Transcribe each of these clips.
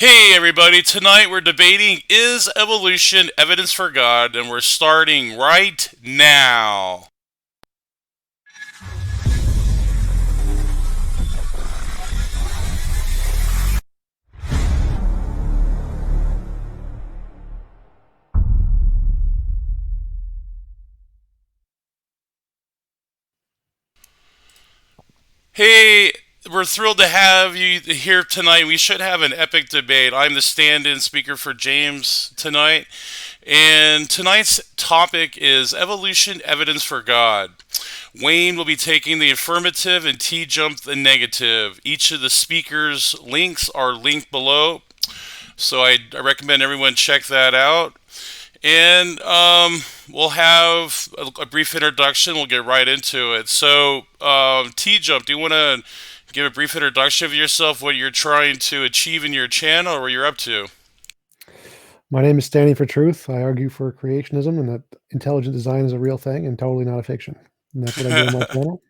Hey everybody, tonight we're debating is evolution evidence for God, and we're starting right now. Hey, we're thrilled to have you here tonight. We should have an epic debate. I'm the stand-in speaker for James tonight, and tonight's topic is evolution evidence for God. Wayne will be taking the affirmative and TJump the negative. Each of the speakers' links are linked below, so I recommend everyone check that out. And we'll have a brief introduction. We'll get right into it. So, TJump, do you want to give a brief introduction of yourself, what you're trying to achieve in your channel, or what you're up to? My name is Standing for Truth. I argue for creationism and that intelligent design is a real thing and totally not a fiction. And that's what I do on my channel.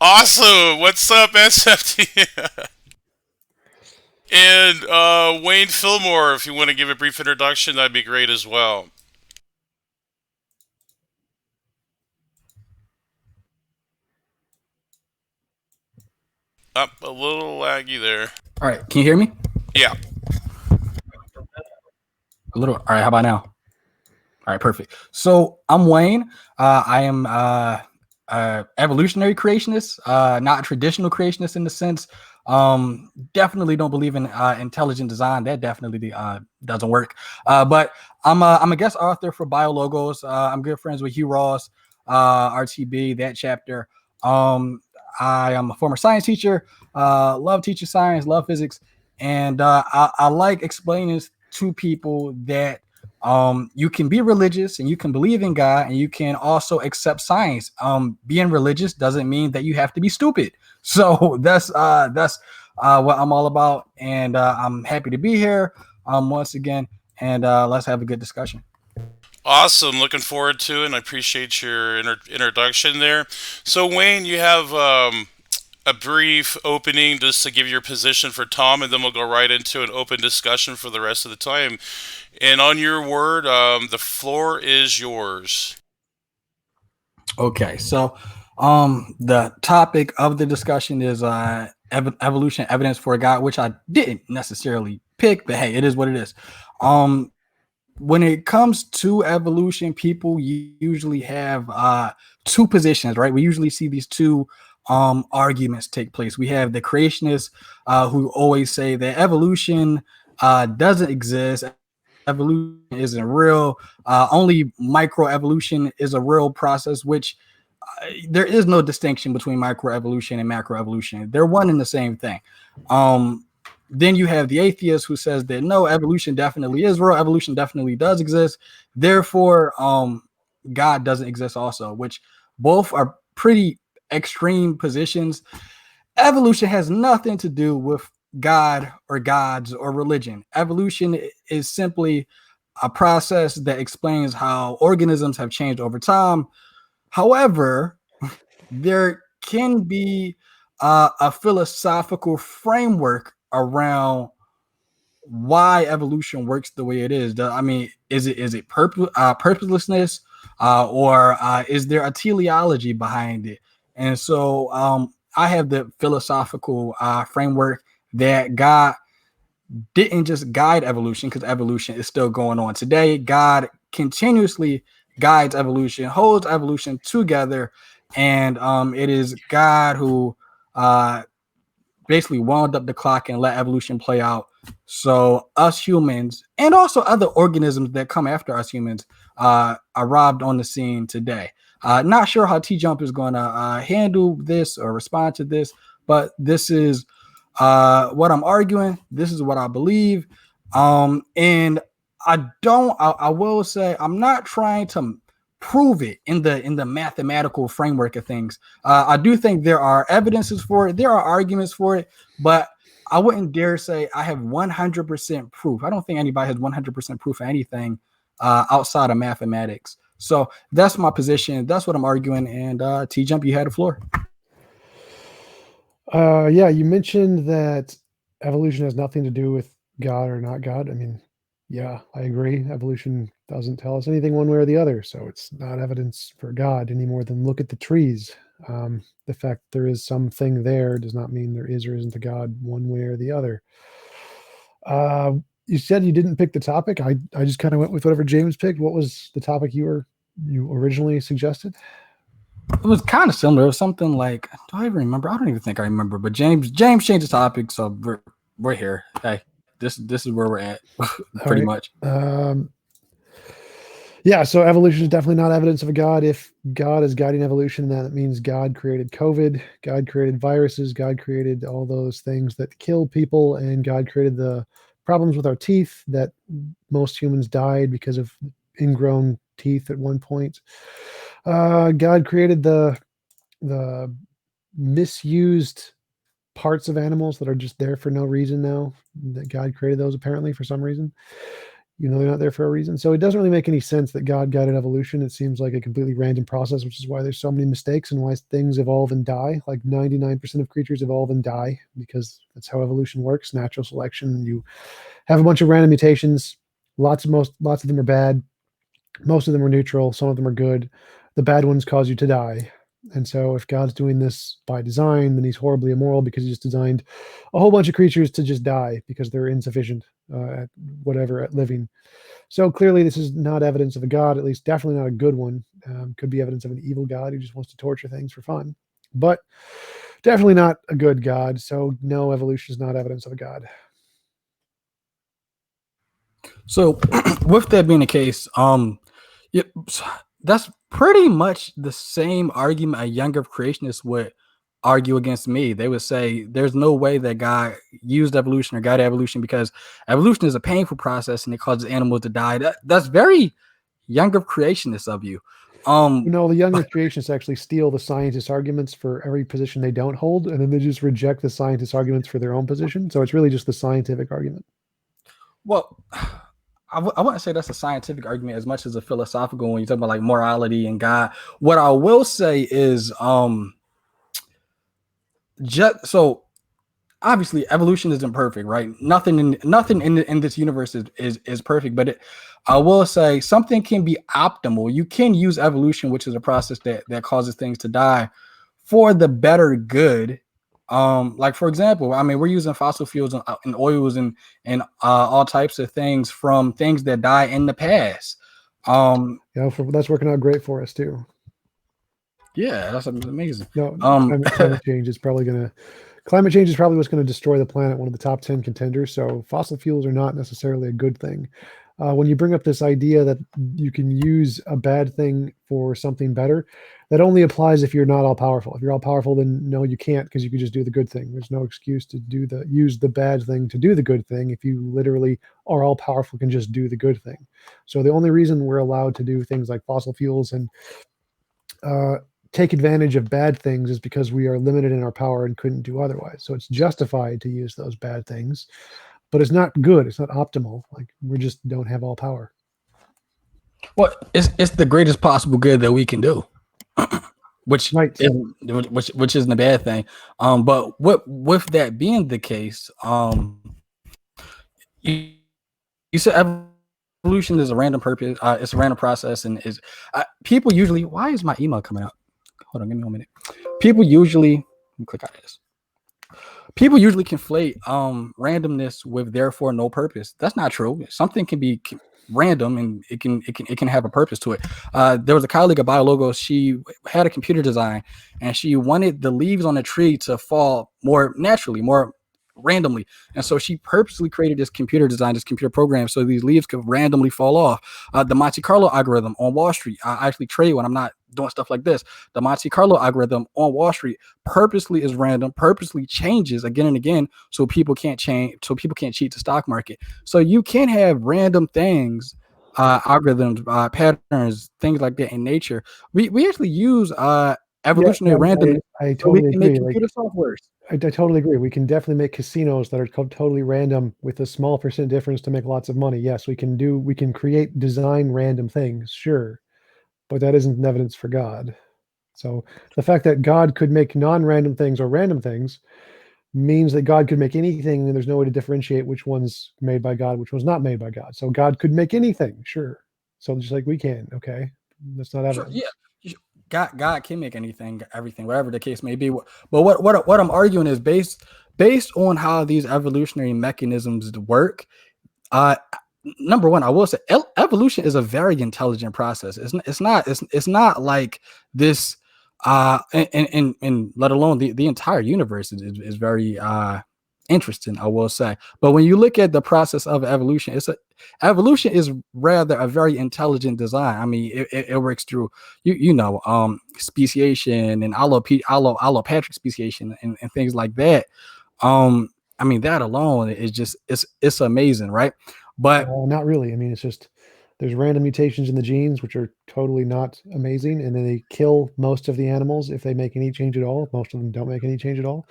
Awesome! What's up, SFT? And Wayne Philmore, if you want to give a brief introduction, that'd be great as well. Up a little laggy there. All right, can you hear me? Yeah. A little. All right, how about now? All right, perfect. So I'm Wayne. I am evolutionary creationist, not a traditional creationist in the sense. Definitely don't believe in intelligent design. That definitely doesn't work. But I'm a guest author for BioLogos. I'm good friends with Hugh Ross, RTB, that chapter. I am a former science teacher. Love teaching science, love physics, and I like explaining to people that you can be religious and you can believe in God and you can also accept science. Being religious doesn't mean that you have to be stupid. So that's what I'm all about, and I'm happy to be here once again, and let's have a good discussion. Awesome. Looking forward to it, and I appreciate your introduction there. So, Wayne, you have a brief opening just to give your position for Tom, and then we'll go right into an open discussion for the rest of the time. And on your word, the floor is yours. Okay, so the topic of the discussion is evolution evidence for God, which I didn't necessarily pick, but hey, it is what it is. When it comes to evolution, people usually have two positions, right? We usually see these two arguments take place. We have the creationists who always say that evolution doesn't exist. Evolution isn't real. Only microevolution is a real process, which there is no distinction between microevolution and macroevolution. They're one and the same thing. Then you have the atheist who says that no, evolution definitely is real. Evolution definitely does exist. Therefore, God doesn't exist also, which both are pretty extreme positions. Evolution has nothing to do with God or gods or religion. Evolution is simply a process that explains how organisms have changed over time. However, there can be a philosophical framework around why evolution works the way it is. I mean, is it purposelessness, or is there a teleology behind it? And so I have the philosophical framework that God didn't just guide evolution, because evolution is still going on today. God continuously guides evolution, holds evolution together, and it is God who basically wound up the clock and let evolution play out. So us humans and also other organisms that come after us humans arrived on the scene today. Not sure how TJump is going to handle this or respond to this, but this is what I'm arguing. This is what I believe. And I will say I'm not trying to prove it in the mathematical framework of things. I do think there are evidences for it. There are arguments for it, but I wouldn't dare say I have 100% proof. I don't think anybody has 100% proof of anything outside of mathematics. So that's my position. That's what I'm arguing. And TJump, you had the floor. Yeah, you mentioned that evolution has nothing to do with God or not God. I mean, yeah, I agree. Evolution doesn't tell us anything one way or the other, so it's not evidence for God any more than look at the trees. The fact there is something there does not mean there is or isn't a God one way or the other. You said you didn't pick the topic. I just kind of went with whatever James picked. What was the topic you originally suggested? It was kind of similar. It was something like, do I even remember? I don't even think I remember. But James changed the topic, so we're here. Hey, this is where we're at, pretty much. Yeah, so evolution is definitely not evidence of a God. If God is guiding evolution, then it means God created COVID, God created viruses, God created all those things that kill people, and God created the problems with our teeth that most humans died because of ingrown teeth at one point. God created the misused parts of animals that are just there for no reason now. That God created those apparently for some reason. They're not there for a reason. So it doesn't really make any sense that God guided evolution. It seems like a completely random process, which is why there's so many mistakes and why things evolve and die. Like 99% of creatures evolve and die because that's how evolution works. Natural selection. You have a bunch of random mutations. Lots of them are bad. Most of them are neutral. Some of them are good. The bad ones cause you to die. And so if God's doing this by design, then he's horribly immoral because he just designed a whole bunch of creatures to just die because they're insufficient at living. So clearly this is not evidence of a God, at least definitely not a good one. Could be evidence of an evil God who just wants to torture things for fun, but definitely not a good God. So no, evolution is not evidence of a God. So with that being the case, that's pretty much the same argument a younger creationist would argue against me. They would say there's no way that God used evolution or guided evolution because evolution is a painful process and it causes animals to die. That's very younger creationist of you. The younger creationists actually steal the scientists' arguments for every position they don't hold, and then they just reject the scientists' arguments for their own position. So it's really just the scientific argument. Well, I wouldn't say that's a scientific argument as much as a philosophical when you talk about like morality and God. What I will say is, so obviously evolution isn't perfect, right? Nothing in this universe is perfect, but I will say something can be optimal. You can use evolution, which is a process that causes things to die, for the better good. Like for example, I mean, we're using fossil fuels and oils and all types of things from things that die in the past. That's working out great for us too. Yeah, that's amazing. No, climate change is probably what's going to destroy the planet. One of the top 10 contenders. So fossil fuels are not necessarily a good thing. When you bring up this idea that you can use a bad thing for something better, that only applies if you're not all powerful. If you're all powerful, then no, you can't, because you can just do the good thing. There's no excuse to use the bad thing to do the good thing if you literally are all powerful, can just do the good thing. So the only reason we're allowed to do things like fossil fuels and take advantage of bad things is because we are limited in our power and couldn't do otherwise. So it's justified to use those bad things, but it's not good. It's not optimal. Like, we just don't have all power. Well, it's the greatest possible good that we can do, which isn't a bad thing. But with that being the case, you said evolution is a random purpose. It's a random process, and people usually. Why is my email coming up? Hold on, give me 1 minute. People usually click out of this. People usually conflate randomness with therefore no purpose. That's not true. Something can be random and it can have a purpose to it. There was a colleague of Biologos. She had a computer design and she wanted the leaves on the tree to fall more naturally, more randomly, and so she purposely created this computer program so these leaves could randomly fall off. The Monte Carlo algorithm on Wall Street, I actually trade when I'm not doing stuff like this. The Monte Carlo algorithm on Wall Street purposely is random, purposely changes again and again so people can't cheat the stock market. So you can have random things, algorithms, patterns, things like that in nature. We actually use evolutionary randomness. I totally agree. Make computer softwares. I totally agree. We can definitely make casinos that are totally random with a small percent difference to make lots of money. Yes, we can create design random things, sure, but that isn't an evidence for God. So the fact that God could make non-random things or random things means that God could make anything, and there's no way to differentiate which one's made by God, which one's not made by God. So God could make anything, sure. So just like we can, okay, that's not evidence. Sure, yeah. God can make anything, everything, whatever the case may be. But what I'm arguing is based on how these evolutionary mechanisms work. Number one, I will say evolution is a very intelligent process. It's not like this. And let alone the entire universe is very interesting, I will say. But when you look at the process of evolution, evolution is rather a very intelligent design. I mean, it works through speciation and allopathic speciation and things like that. I mean, that alone is just it's amazing, right? But not really. I mean, it's just there's random mutations in the genes, which are totally not amazing, and then they kill most of the animals if they make any change at all. Most of them don't make any change at all,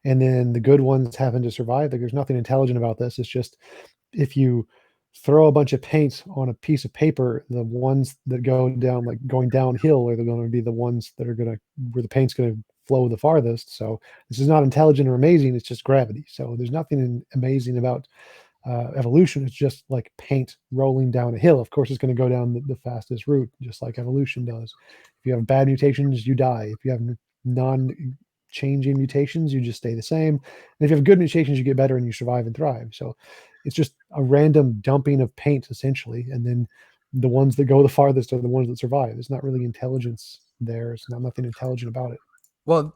and then the good ones happen to survive. Like, there's nothing intelligent about this. It's just if you throw a bunch of paint on a piece of paper, the ones that go down, like going downhill, are going to be the ones that are where the paint's going to flow the farthest. So this is not intelligent or amazing. It's just gravity. So there's nothing amazing about evolution. Is just like paint rolling down a hill. Of course, it's going to go down the fastest route, just like evolution does. If you have bad mutations, you die. If you have non-changing mutations, you just stay the same. And if you have good mutations, you get better and you survive and thrive. So it's just a random dumping of paint, essentially. And then the ones that go the farthest are the ones that survive. There's not really intelligence there. It's nothing intelligent about it. Well,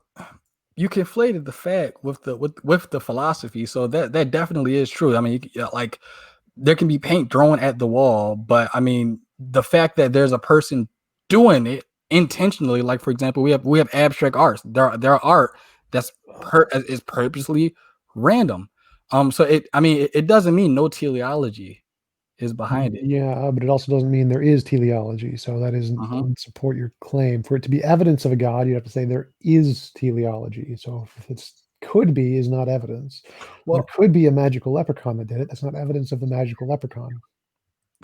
you conflated the fact with the philosophy, so that definitely is true. I mean, like there can be paint thrown at the wall, but I mean, the fact that there's a person doing it intentionally, like for example, we have abstract arts. There are art that's is purposely random. So it doesn't mean no teleology is behind it. Yeah, but it also doesn't mean there is teleology. So that doesn't support your claim. For it to be evidence of a God, you have to say there is teleology. So if it's could be is not evidence. Well, there could be a magical leprechaun that did it. That's not evidence of the magical leprechaun.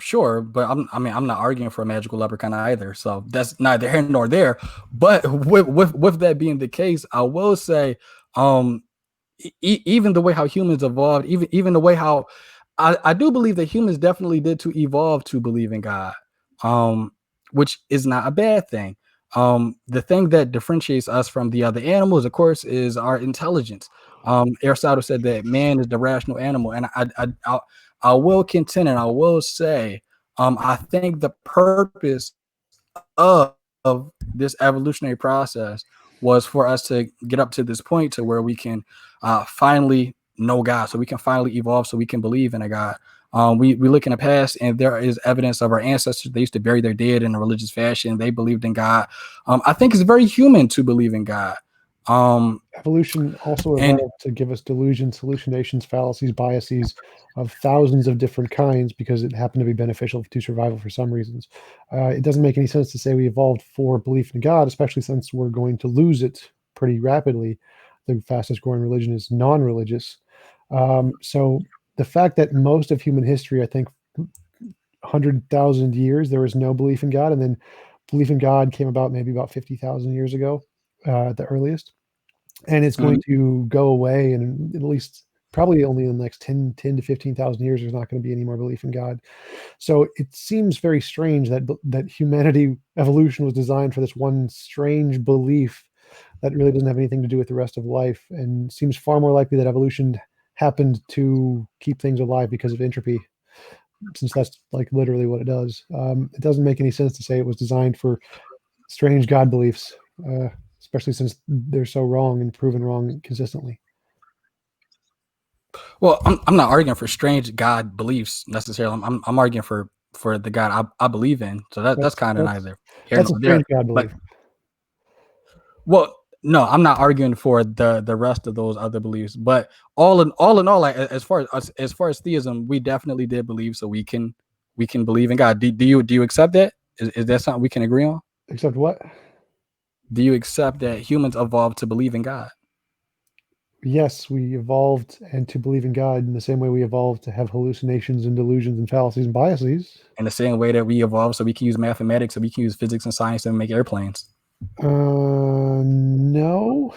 Sure, but I'm not arguing for a magical leprechaun either. So that's neither here nor there. But with that being the case, I will say, even the way how humans evolved, even the way how I do believe that humans definitely did to evolve to believe in God, which is not a bad thing. The thing that differentiates us from the other animals, of course, is our intelligence. Aristotle said that man is the rational animal, and I will contend and I will say, I think the purpose of this evolutionary process was for us to get up to this point to where we can finally know God, so we can finally evolve, so we can believe in a God. We look in the past, and there is evidence of our ancestors. They used to bury their dead in a religious fashion. They believed in God. I think it's very human to believe in God. Evolution also evolved to give us delusions, hallucinations, fallacies, biases of thousands of different kinds because it happened to be beneficial to survival for some reasons. It doesn't make any sense to say we evolved for belief in God, especially since we're going to lose it pretty rapidly. The fastest growing religion is non-religious. So the fact that most of human history, I think 100,000 years, there was no belief in God, and then belief in God came about maybe about 50,000 years ago at the earliest. And it's going to go away, and at least probably only in the next 10 to 15,000 years, there's not going to be any more belief in God. So it seems very strange that humanity, evolution was designed for this one strange belief that really doesn't have anything to do with the rest of life, and seems far more likely that evolution happened to keep things alive because of entropy, since that's like literally what it does. It doesn't make any sense to say it was designed for strange God beliefs, especially since they're so wrong and proven wrong consistently. Well, I'm not arguing for strange God beliefs necessarily. I'm arguing for the God I believe in. So that's kind of neither here that's nor a strange there. God belief. Well, no, I'm not arguing for the rest of those other beliefs, but all in all, like as far as theism, we definitely did believe, so we can believe in God. Do you accept that? Is that something we can agree on? Accept what? Do you accept that humans evolved to believe in God? Yes, we evolved and to believe in God in the same way we evolved to have hallucinations and delusions and fallacies and biases. In the same way that we evolved so we can use mathematics, so we can use physics and science and make airplanes. No.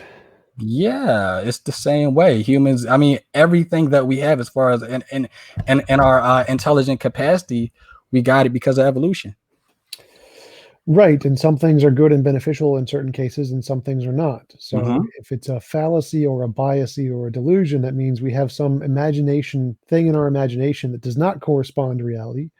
Yeah, it's the same way. Humans, I mean, everything that we have as far as in our intelligent capacity, we got it because of evolution. Right, and some things are good and beneficial in certain cases, and some things are not. So if it's a fallacy or a biasy or a delusion, that means we have some imagination thing in our imagination that does not correspond to reality.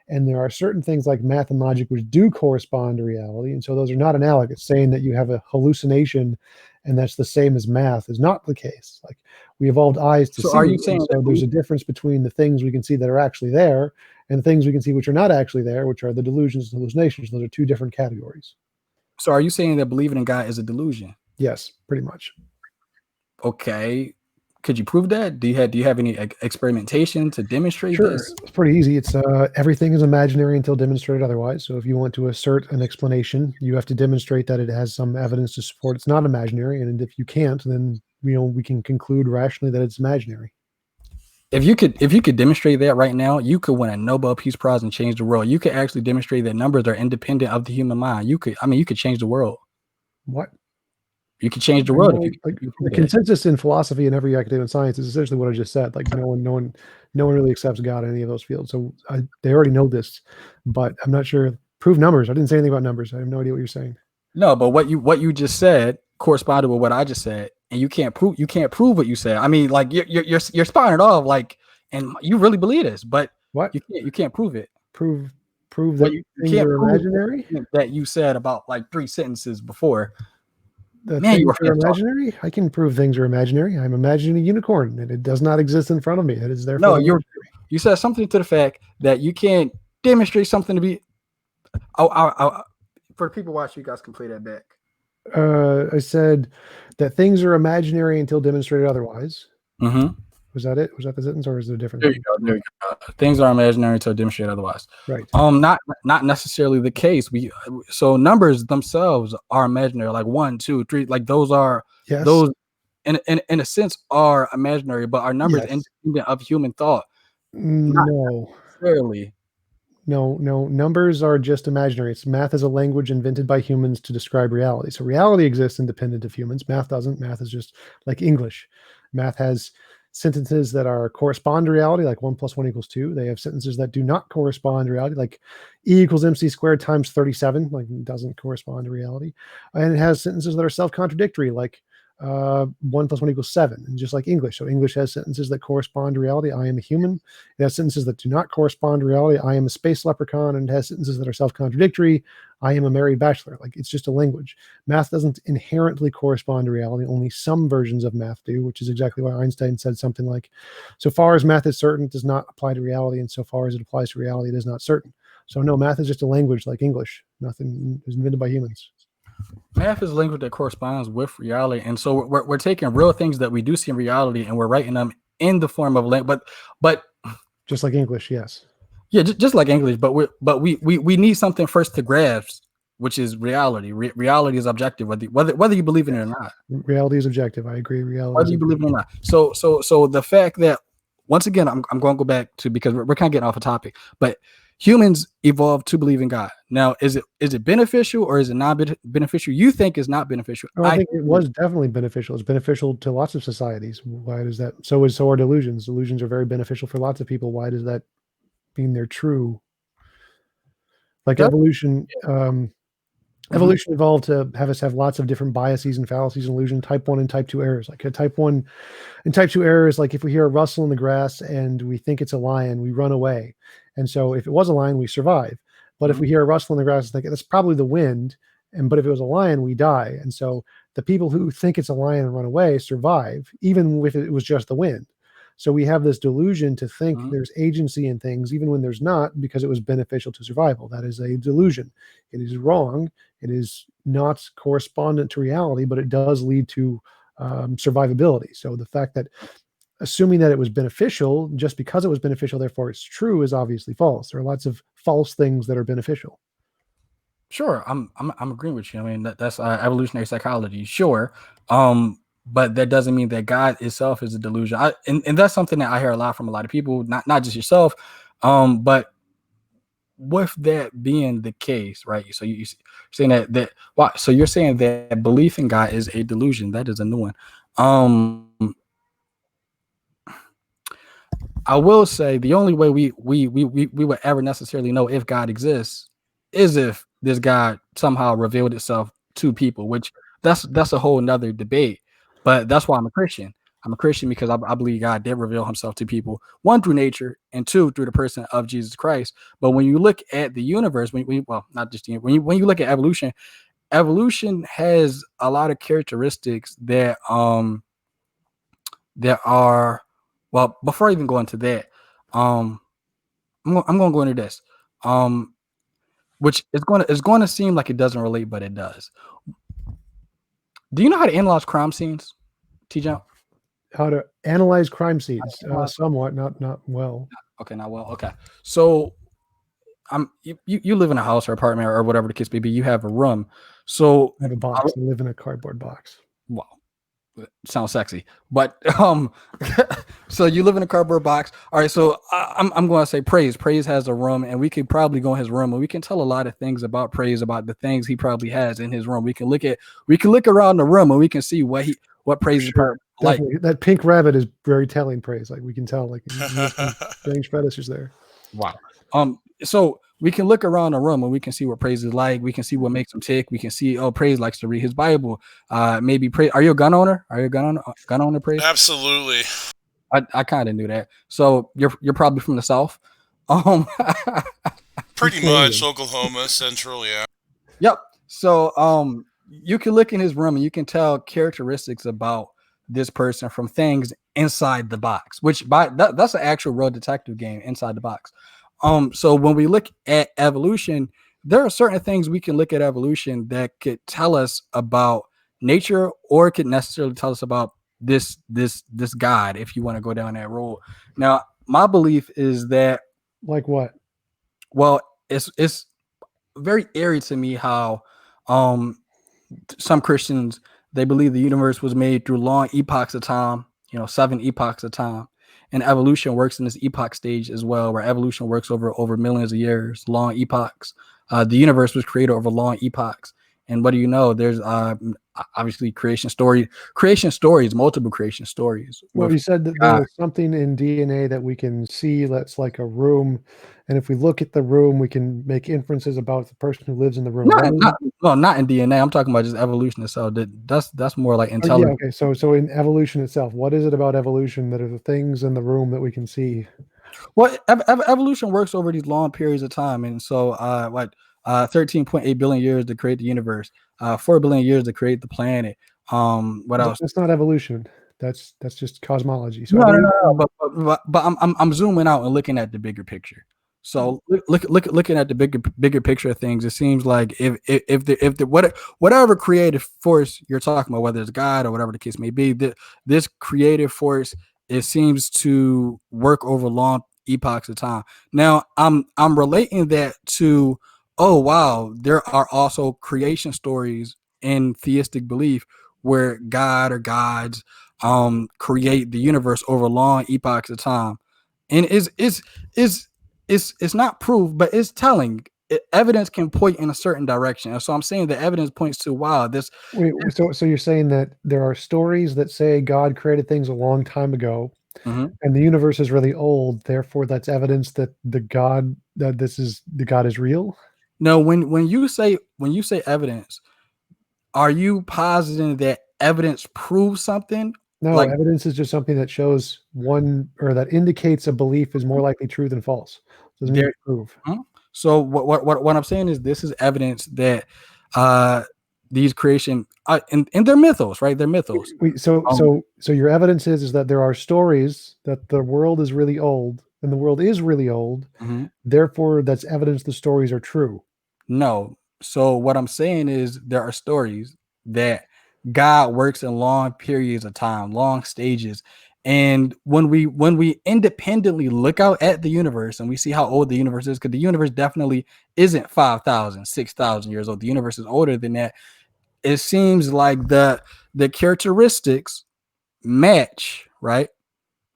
And there are certain things like math and logic which do correspond to reality, and so those are not analogous. Saying that you have a hallucination and that's the same as math is not the case. Like, we evolved eyes to So see, are you and saying so there's a difference between the things we can see that are actually there and the things we can see which are not actually there, which are the delusions and hallucinations. Those are two different categories. So are you saying that believing in God is a delusion? Yes, pretty much. Okay. Could you prove that? Do you have any experimentation to demonstrate Sure, this? it's pretty easy. It's everything is imaginary until demonstrated otherwise. So if you want to assert an explanation, you have to demonstrate that it has some evidence to support it's not imaginary. And if you can't, then we can conclude rationally that it's imaginary. If you could demonstrate that right now, you could win a Nobel Peace Prize and change the world. You could actually demonstrate that numbers are independent of the human mind. You could change the world. What? You could change the world if you Like, the consensus in philosophy and every academic science is essentially what I just said. Like, no one really accepts God in any of those fields. So they already know this, but I'm not sure. Prove numbers. I didn't say anything about numbers. I have no idea what you're saying. No, but what you just said corresponded with what I just said, and you can't prove what you said. I mean, like you're spouting it off, like, and you really believe this, but What? You can't prove it. Prove that you things can't are prove imaginary. That you said about like 3 sentences before. That Man, things are imaginary. I can prove things are imaginary. I'm imagining a unicorn, and it does not exist in front of me. It is therefore. No, you said something to the fact that you can't demonstrate something to be. For the people watching, you guys can play that back. I said that things are imaginary until demonstrated otherwise. Mm-hmm. Was that it? Was that the sentence, or is it a different? There you go. Things are imaginary until demonstrated otherwise. Right. Not necessarily the case. So numbers themselves are imaginary, like 1, 2, 3. Like those are those in a sense are imaginary, but are numbers independent of human thought? No. Necessarily. No, numbers are just imaginary. It's math is a language invented by humans to describe reality. So reality exists independent of humans. Math doesn't. Math is just like English. Math has sentences that correspond to reality, like 1 + 1 = 2. They have sentences that do not correspond to reality, like E = mc² times 37, like it doesn't correspond to reality. And it has sentences that are self-contradictory, like 1 + 1 = 7, and just like English. So English has sentences that correspond to reality. I am a human. It has sentences that do not correspond to reality. I am a space leprechaun. And it has sentences that are self-contradictory. I am a married bachelor. Like, it's just a language. Math doesn't inherently correspond to reality. Only some versions of math do, which is exactly why Einstein said something like, so far as math is certain, it does not apply to reality. And so far as it applies to reality, it is not certain. So no, math is just a language like English. Nothing is invented by humans. Math is a language that corresponds with reality, and so we're taking real things that we do see in reality, and we're writing them in the form of language. But just like English, yes, yeah, just like English. But we need something first to grasp, which is reality. Reality is objective, whether you believe in it or not. Reality is objective. I agree. Reality, whether you believe in it or not. So the fact that, once again, I'm going to go back to, because we're kind of getting off a topic, but humans evolved to believe in God. Now, is it beneficial or is it not beneficial? You think it's not beneficial. I think it was definitely beneficial. It's beneficial to lots of societies. Why does that? So are delusions. Delusions are very beneficial for lots of people. Why does that mean they're true? Like evolution, evolution evolved to have us have lots of different biases and fallacies and illusion, type 1 and type 2 errors. Like a type 1 and type 2 errors, like if we hear a rustle in the grass and we think it's a lion, we run away. And so if it was a lion, we survive. But if we hear a rustle in the grass, it's like, that's probably the wind. But if it was a lion, we die. And so the people who think it's a lion and run away survive, even if it was just the wind. So we have this delusion to think there's agency in things, even when there's not, because it was beneficial to survival. That is a delusion. It is wrong. It is not correspondent to reality, but it does lead to survivability. So the fact that assuming that it was beneficial, just because it was beneficial, therefore it's true, is obviously false. There are lots of false things that are beneficial. Sure, I'm agreeing with you. I mean, that's evolutionary psychology. Sure, but that doesn't mean that God itself is a delusion. And that's something that I hear a lot from a lot of people, not just yourself. But with that being the case, right? So you're saying that why? So you're saying that belief in God is a delusion. That is a new one. I will say the only way we would ever necessarily know if God exists is if this God somehow revealed itself to people, which that's a whole nother debate. But that's why I'm a Christian. I'm a Christian because I believe God did reveal himself to people, one, through nature, and two, through the person of Jesus Christ. But when you look at the universe, well, not just when you look at evolution has a lot of characteristics that are, well, before I even go into that, I'm going to go into this, which is going to seem like it doesn't relate, but it does. Do you know how to analyze crime scenes, TJump? How to analyze crime scenes? Somewhat, not well. Okay, not well. Okay, so you live in a house or apartment or whatever the case may be. You have a room. So I have a box. I live in a cardboard box. Wow. Sounds sexy, but so you live in a cardboard box. All right, so I'm going to say Praise has a room, and we could probably go in his room and we can tell a lot of things about Praise, about the things he probably has in his room. We can look around the room and we can see what Praise is like. That pink rabbit is very telling. Praise, like we can tell, like strange fetishes there. Wow. So we can look around the room and we can see what Praise is like. We can see what makes him tick. We can see, Praise likes to read his Bible. Maybe Praise. Are you a gun owner? Are you a gun owner, Praise? Absolutely. I kind of knew that. So you're probably from the South. Pretty much Oklahoma Central, yeah. Yep. So you can look in his room and you can tell characteristics about this person from things inside the box, which that's an actual real detective game, inside the box. So when we look at evolution, there are certain things we can look at evolution that could tell us about nature, or it could necessarily tell us about this God, if you want to go down that road. Now, my belief is that, like what? Well, it's very eerie to me how some Christians, they believe the universe was made through long epochs of time, 7 epochs of time. And evolution works in this epoch stage as well, where evolution works over millions of years, long epochs. The universe was created over long epochs. And what do you know? There's obviously creation stories, multiple creation stories. Well, you said that there was something in DNA that we can see that's like a room. And if we look at the room, we can make inferences about the person who lives in the room. Not in DNA. I'm talking about just evolution itself. That's more like intelligence. Yeah, okay. So in evolution itself, what is it about evolution that are the things in the room that we can see? Well, evolution works over these long periods of time. And so 13.8 billion years to create the universe, 4 billion years to create the planet. What else? That's not evolution. That's just cosmology. So no. But I'm zooming out and looking at the bigger picture. So looking at the bigger picture of things, it seems like if whatever creative force you're talking about, whether it's God or whatever the case may be, this creative force, it seems to work over long epochs of time. Now I'm relating that to, oh wow, there are also creation stories in theistic belief where God or gods create the universe over long epochs of time, and it's not proof, but it's telling. Evidence can point in a certain direction. So I'm saying the evidence points to, wow, this. Wait, so you're saying that there are stories that say God created things a long time ago, and the universe is really old. Therefore, that's evidence that the God is real. No, when you say evidence, are you positing that evidence proves something? No, evidence is just something that shows that indicates a belief is more likely true than false. Doesn't mean prove. So what I'm saying is this is evidence that these creation and they're mythos, right? They're mythos. So your evidence is that there are stories that the world is really old, and the world is really old. Therefore, that's evidence the stories are true. No. So what I'm saying is there are stories that God works in long periods of time, long stages. And when we independently look out at the universe and we see how old the universe is, because the universe definitely isn't 5,000, 6,000 years old. The universe is older than that. It seems like the characteristics match, right?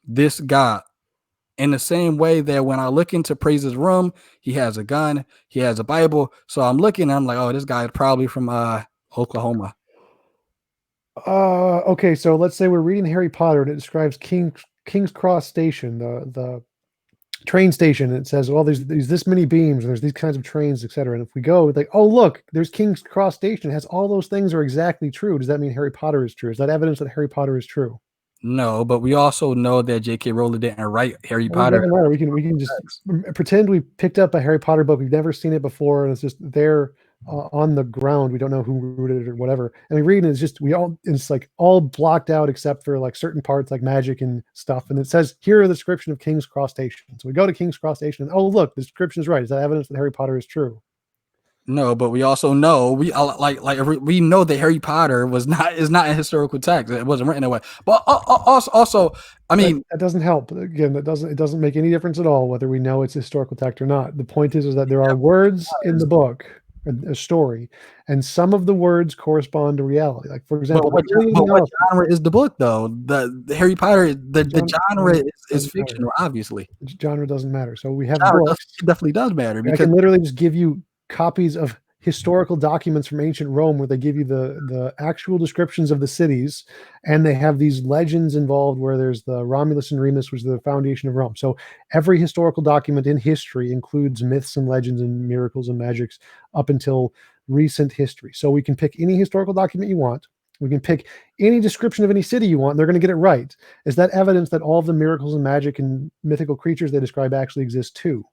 This God. in the same way that when I look into Praise's room, he has a gun, he has a Bible. So I'm looking and I'm like, oh, this guy is probably from Oklahoma. Okay, so let's say we're reading Harry Potter and it describes King's Cross Station, the train station, and it says, well, there's this many beams, and there's these kinds of trains, etc. And if we go, it's like, oh, look, there's King's Cross Station. It has all those things are exactly true. Does that mean Harry Potter is true? Is that evidence that Harry Potter is true? No, but we also know that J.K. Rowling didn't write Harry Well, Potter. it doesn't matter. We can just pretend we picked up a Harry Potter book. We've never seen it before, and it's just there on the ground. We don't know who wrote it or whatever. And we read it, it's just it's like all blocked out except for like certain parts like magic and stuff. And it says here are the description of King's Cross Station. So we go to King's Cross Station, and oh, look, the description is right. Is that evidence that Harry Potter is true? No, but we also know we know that Harry Potter is not a historical text. It wasn't written that way. But also, I mean, that doesn't help. Again, it doesn't make any difference at all whether we know it's a historical text or not. The point is that there are words in the book, a story, and some of the words correspond to reality. Like, for example, what genre is the book though? The Harry Potter, the genre is fictional, obviously. Genre doesn't matter. So we have books. It definitely does matter. Because I can literally just give you copies of historical documents from ancient Rome where they give you the actual descriptions of the cities, and they have these legends involved where there's the Romulus and Remus, which is the foundation of Rome. So every historical document in history includes myths and legends and miracles and magics up until recent history. So we can pick any historical document you want. We can pick any description of any city you want, and they're going to get it right. Is that evidence that all of the miracles and magic and mythical creatures they describe actually exist too?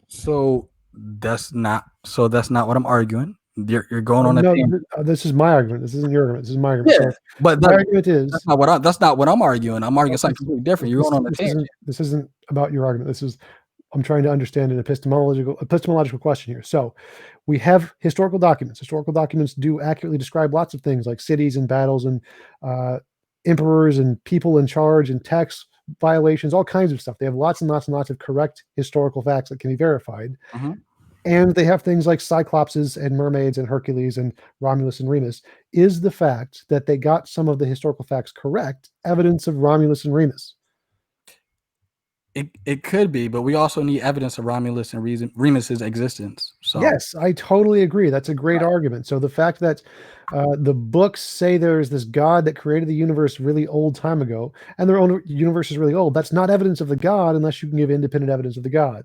So that's not what I'm arguing. You're going on a thing. This is my argument. This isn't your argument. This is my argument. Yeah, so but my argument is that's not what I'm arguing. I'm arguing something completely different. You're going on a tangent. This isn't about your argument. I'm trying to understand an epistemological question here. So we have historical documents. Historical documents do accurately describe lots of things like cities and battles and emperors and people in charge and tax violations, all kinds of stuff. They have lots and lots and lots of correct historical facts that can be verified. Mm-hmm. And they have things like Cyclopses and mermaids and Hercules and Romulus and Remus. Is the fact that they got some of the historical facts correct evidence of Romulus and Remus? It could be, but we also need evidence of Romulus and Remus's existence. So yes, I totally agree. That's a great argument. So the fact that the books say there's this God that created the universe really old time ago, and their own universe is really old, that's not evidence of the God unless you can give independent evidence of the God.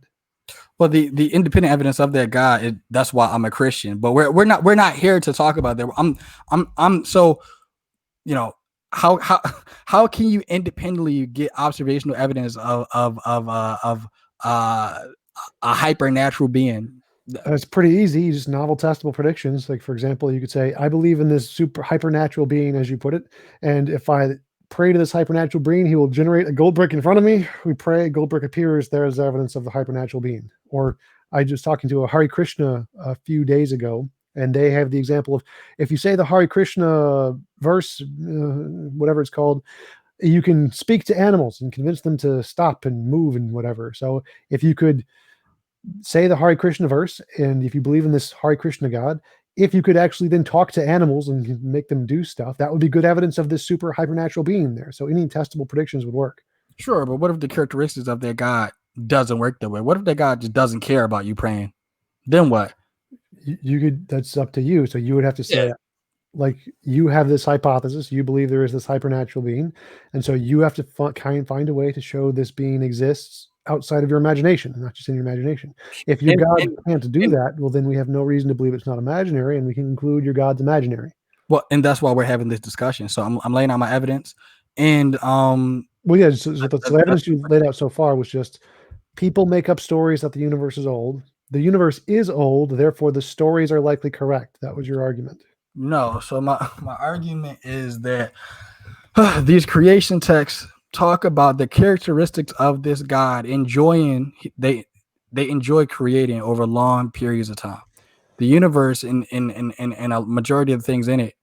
Well, the independent evidence of that God, that's why I'm a Christian. But we're not here to talk about that. I'm so, you know, how can you independently get observational evidence of a hypernatural being? It's pretty easy. You just novel testable predictions. Like, for example, you could say, I believe in this super hypernatural being, as you put it, and if I pray to this hypernatural being, he will generate a gold brick in front of me. We pray, gold brick appears. There's evidence of the hypernatural being. Or I just talking to a Hare Krishna a few days ago, and they have the example of, if you say the Hare Krishna verse, whatever it's called, you can speak to animals and convince them to stop and move and whatever. So if you could say the Hare Krishna verse, and if you believe in this Hare Krishna God, if you could actually then talk to animals and make them do stuff, that would be good evidence of this super hypernatural being there. So any testable predictions would work. Sure, but what if the characteristics of that God doesn't work that way? What if that God just doesn't care about you praying? Then what? You could, that's up to you. So you would have to say, like, you have this hypothesis, you believe there is this hypernatural being, and so you have to find a way to show this being exists outside of your imagination, not just in your imagination. If your God can't do that, well, then we have no reason to believe it's not imaginary, and we can conclude your God's imaginary. Well, and that's why we're having this discussion. So I'm laying out my evidence, and well, yeah. So the evidence you laid out so far was just people make up stories that the universe is old. The universe is old, therefore the stories are likely correct. That was your argument. No, so my argument is that these creation texts talk about the characteristics of this God they enjoy creating over long periods of time. The universe and a majority of the things in it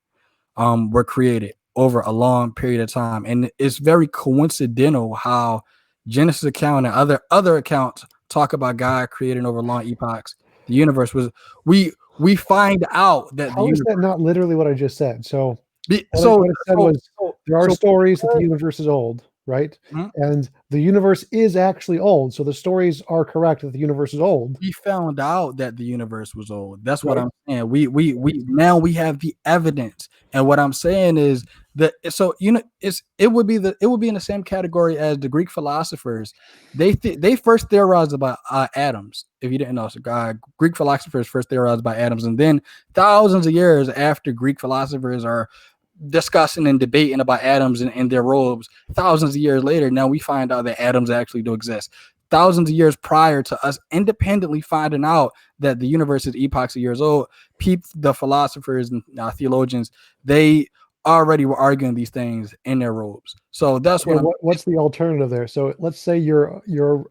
were created over a long period of time, and it's very coincidental how Genesis account and other accounts talk about God creating over long epochs. The universe was we find out that how is that not literally what I just said? So what I said was there are stories that the universe is old. right? And the universe is actually old. So the stories are correct that the universe is old. We found out that the universe was old. That's what I'm saying. We now we have the evidence. And what I'm saying is that, so it would be in the same category as the Greek philosophers. They first theorized about atoms. If you didn't know, so Greek philosophers first theorized about atoms, and then thousands of years after Greek philosophers are discussing and debating about atoms and their roles, thousands of years later, now we find out that atoms actually do exist. Thousands of years prior to us independently finding out that the universe is epochs of years old, the philosophers and theologians, they already were arguing these things in their robes. So that's what's the alternative there? So let's say you're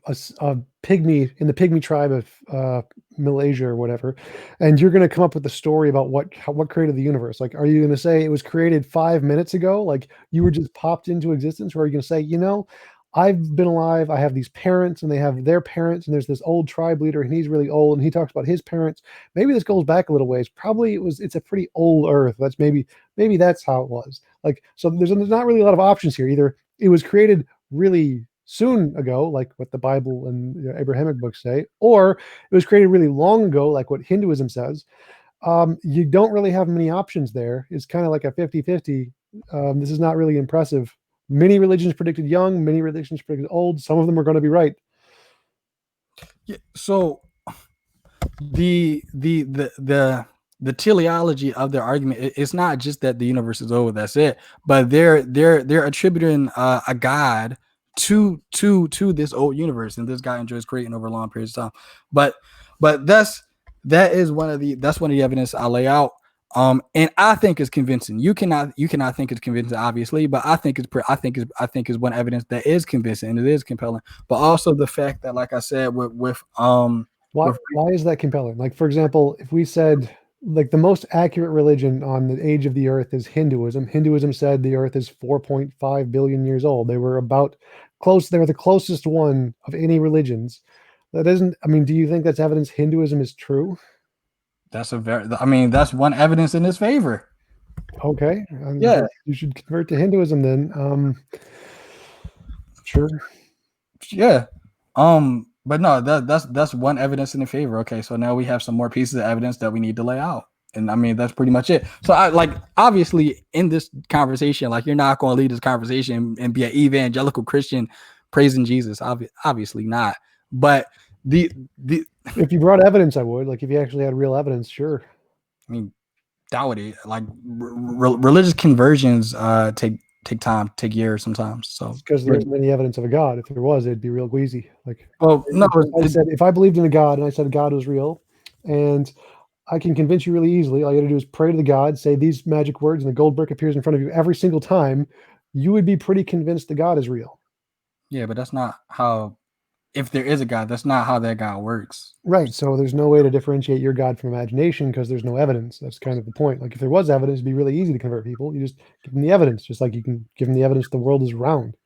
a pygmy in the pygmy tribe of Malaysia or whatever, and you're going to come up with a story about what created the universe. Like, are you going to say it was created 5 minutes ago? Like you were just popped into existence? Or are you going to say, I've been alive, I have these parents and they have their parents, and there's this old tribe leader and he's really old and he talks about his parents. Maybe this goes back a little ways. Probably it's a pretty old earth. That's maybe that's how it was. Like, so there's not really a lot of options here. Either it was created really soon ago, like what the Bible and Abrahamic books say, or it was created really long ago, like what Hinduism says. You don't really have many options there. It's kind of like a 50-50. This is not really impressive. Many religions predicted young, many religions predicted old. Some of them are going to be right. Yeah, so the teleology of their argument, it's not just that the universe is over, that's it, but they're attributing a God to this old universe, and this guy enjoys creating over long periods of time. But that is one of the evidence I lay out. And I think it's convincing. You cannot think it's convincing, obviously, but I think it's one evidence that is convincing and it is compelling. But also the fact that, like I said, why is that compelling? Like, for example, if we said like the most accurate religion on the age of the earth is Hinduism. Hinduism said the earth is 4.5 billion years old. They were about close. They were the closest one of any religions. That isn't. I mean, do you think that's evidence Hinduism is true? That's one evidence in his favor. Okay. Yeah. You should convert to Hinduism then. Sure. Yeah. But no, that's one evidence in the favor. Okay. So now we have some more pieces of evidence that we need to lay out. And I mean, that's pretty much it. So obviously in this conversation, like, you're not going to lead this conversation and be an evangelical Christian praising Jesus. Obviously not. But if you brought evidence, I would. Like, if you actually had real evidence, sure. I mean, that would, like, religious conversions take time, take years sometimes. So because there isn't any evidence of a God. If there was, it'd be real queasy. Like, well, no, if I believed in a God and I said God was real, and I can convince you really easily, all you got to do is pray to the God, say these magic words, and the gold brick appears in front of you every single time, you would be pretty convinced the God is real. Yeah, but that's not how. If there is a God, that's not how that God works. Right. So there's no way to differentiate your God from imagination because there's no evidence. That's kind of the point. Like, if there was evidence, it'd be really easy to convert people. You just give them the evidence, just like you can give them the evidence the world is round.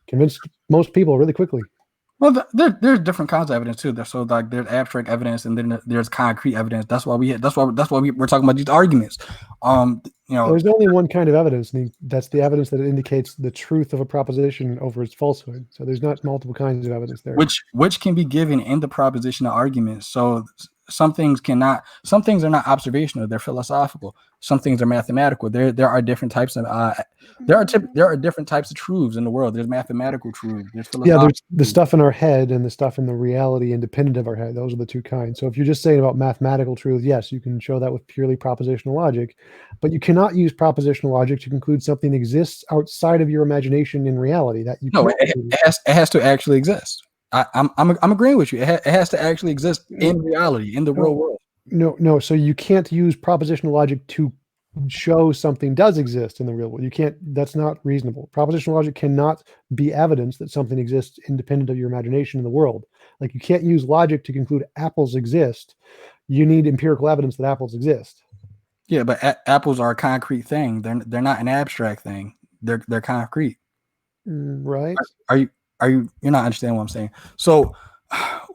Convince most people really quickly. Well, there's different kinds of evidence too. So like, there's abstract evidence and then there's concrete evidence. That's why we're talking about these arguments. There's only one kind of evidence, and that's the evidence that indicates the truth of a proposition over its falsehood. So there's not multiple kinds of evidence there. Which can be given in the propositional argument. So some things are not observational, they're philosophical. Some things are mathematical. There are different types of there are different types of truths in the world. There's mathematical truth. There's there's the stuff in our head and the stuff in the reality independent of our head. Those are the two kinds. So if you're just saying about mathematical truth, yes, you can show that with purely propositional logic, but you cannot use propositional logic to conclude something exists outside of your imagination in reality. That you it has to actually exist. I'm agreeing with you. It has to actually exist in reality, in the real world. No. So you can't use propositional logic to show something does exist in the real world. You can't. That's not reasonable. Propositional logic cannot be evidence that something exists independent of your imagination in the world. Like, you can't use logic to conclude apples exist. You need empirical evidence that apples exist. Yeah, but apples are a concrete thing. They're not an abstract thing. They're concrete. Right. You're not understanding what I'm saying. So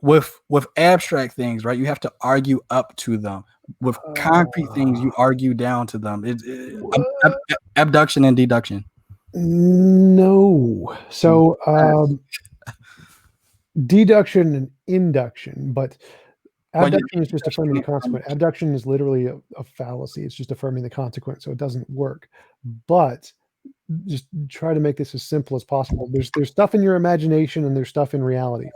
with abstract things, right, you have to argue up to them. With concrete things, you argue down to them. It's abduction and deduction. No. So deduction and induction, but abduction is just affirming the consequent. Abduction is literally a fallacy. It's just affirming the consequent, so it doesn't work. But just try to make this as simple as possible. There's stuff in your imagination and there's stuff in reality.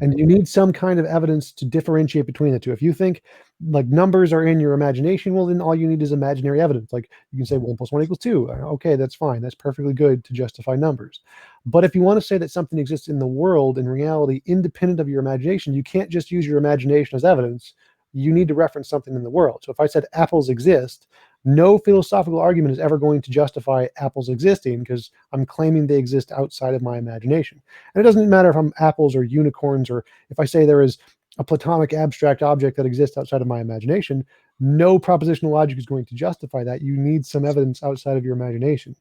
And you need some kind of evidence to differentiate between the two. If you think like numbers are in your imagination, well, then all you need is imaginary evidence. Like you can say 1 + 1 = 2. Okay, that's fine. That's perfectly good to justify numbers. But if you want to say that something exists in the world, in reality, independent of your imagination, you can't just use your imagination as evidence. You need to reference something in the world. So if I said apples exist, no philosophical argument is ever going to justify apples existing because I'm claiming they exist outside of my imagination. And it doesn't matter if I'm apples or unicorns, or if I say there is a platonic abstract object that exists outside of my imagination, no propositional logic is going to justify that. You need some evidence outside of your imagination.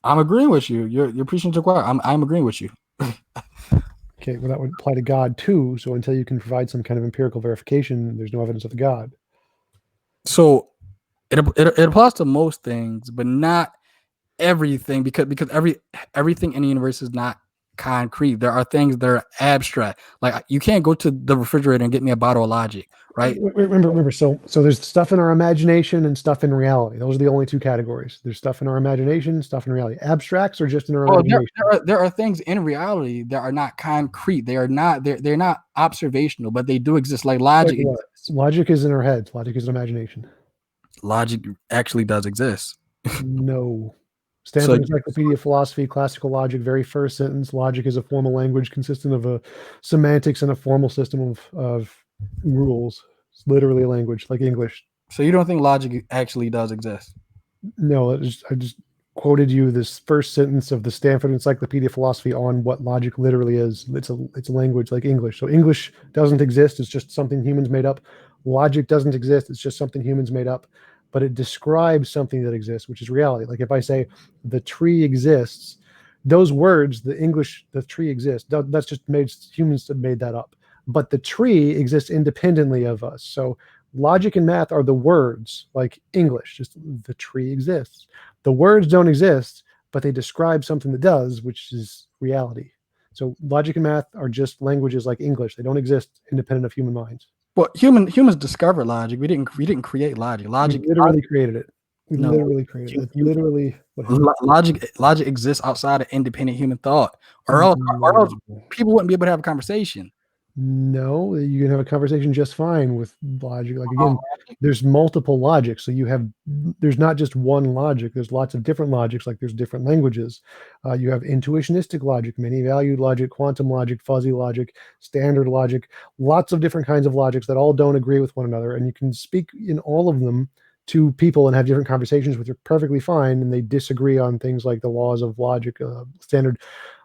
I'm agreeing with you. You're preaching to the choir. I'm agreeing with you. Okay, well, that would apply to God too. So until you can provide some kind of empirical verification, there's no evidence of the God. So it applies to most things, but not everything, because everything in the universe is not concrete. There are things that are abstract. Like you can't go to the refrigerator and get me a bottle of logic, right? Remember. So there's stuff in our imagination and stuff in reality. Those are the only two categories. There's stuff in our imagination, stuff in reality. Abstracts are just in our imagination. There are things in reality that are not concrete. They're not observational, but they do exist. Like logic. Like logic is in our heads. Logic is an imagination. Logic actually does exist. No. Stanford Encyclopedia of Philosophy, classical logic, very first sentence. Logic is a formal language consistent of a semantics and a formal system of rules. It's literally a language like English. So you don't think logic actually does exist? No, I just quoted you this first sentence of the Stanford Encyclopedia of Philosophy on what logic literally is. It's a language like English. So English doesn't exist. It's just something humans made up. Logic doesn't exist. It's just something humans made up. But it describes something that exists, which is reality. Like if I say the tree exists, those words, the tree exists, that's just humans have made that up. But the tree exists independently of us. So logic and math are the words, like English, just the tree exists. The words don't exist, but they describe something that does, which is reality. So logic and math are just languages like English. They don't exist independent of human minds. Well, humans discovered logic. We didn't create logic. Logic literally created it. We literally created it. Literally what logic exists outside of independent human thought, or else people wouldn't be able to have a conversation. No, you can have a conversation just fine with logic. Like again, there's multiple logics. So there's not just one logic. There's lots of different logics. Like there's different languages. You have intuitionistic logic, many valued logic, quantum logic, fuzzy logic, standard logic, lots of different kinds of logics that all don't agree with one another. And you can speak in all of them to people and have different conversations with. You're perfectly fine. And they disagree on things like the laws of logic, standard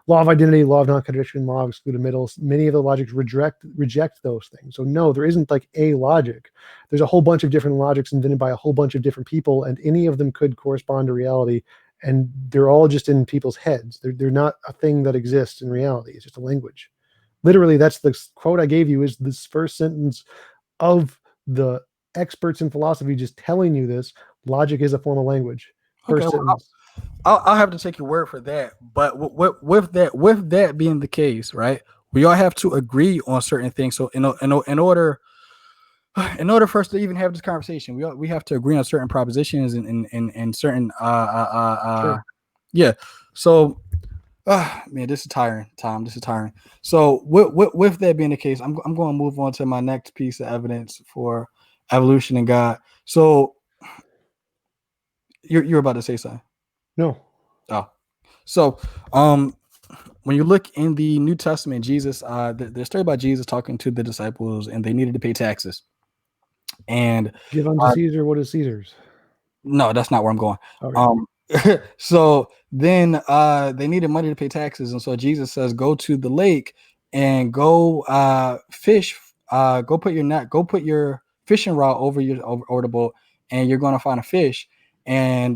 law of identity, law of non-contradiction, law of excluded middles. Many of the logics reject those things. So no, there isn't like a logic. There's a whole bunch of different logics invented by a whole bunch of different people, and any of them could correspond to reality. And they're all just in people's heads. They're not a thing that exists in reality. It's just a language. Literally, that's the quote I gave you, is this first sentence of the experts in philosophy just telling you this. Logic is a formal language. First sentence. I'll have to take your word for that. But with that being the case, right? We all have to agree on certain things. So in order for us to even have this conversation, we have to agree on certain propositions and certain Sure. Yeah. So man, this is tiring, Tom. This is tiring. So with that being the case, I'm going to move on to my next piece of evidence for evolution and God. So you're about to say something. No. Oh, so when you look in the New Testament, Jesus, the story about Jesus talking to the disciples, and they needed to pay taxes. And give unto Caesar what is Caesar's. No, that's not where I'm going. Okay. So then they needed money to pay taxes, and so Jesus says, "Go to the lake and go fish. Go put your fishing rod over the boat, and you're going to find a fish." And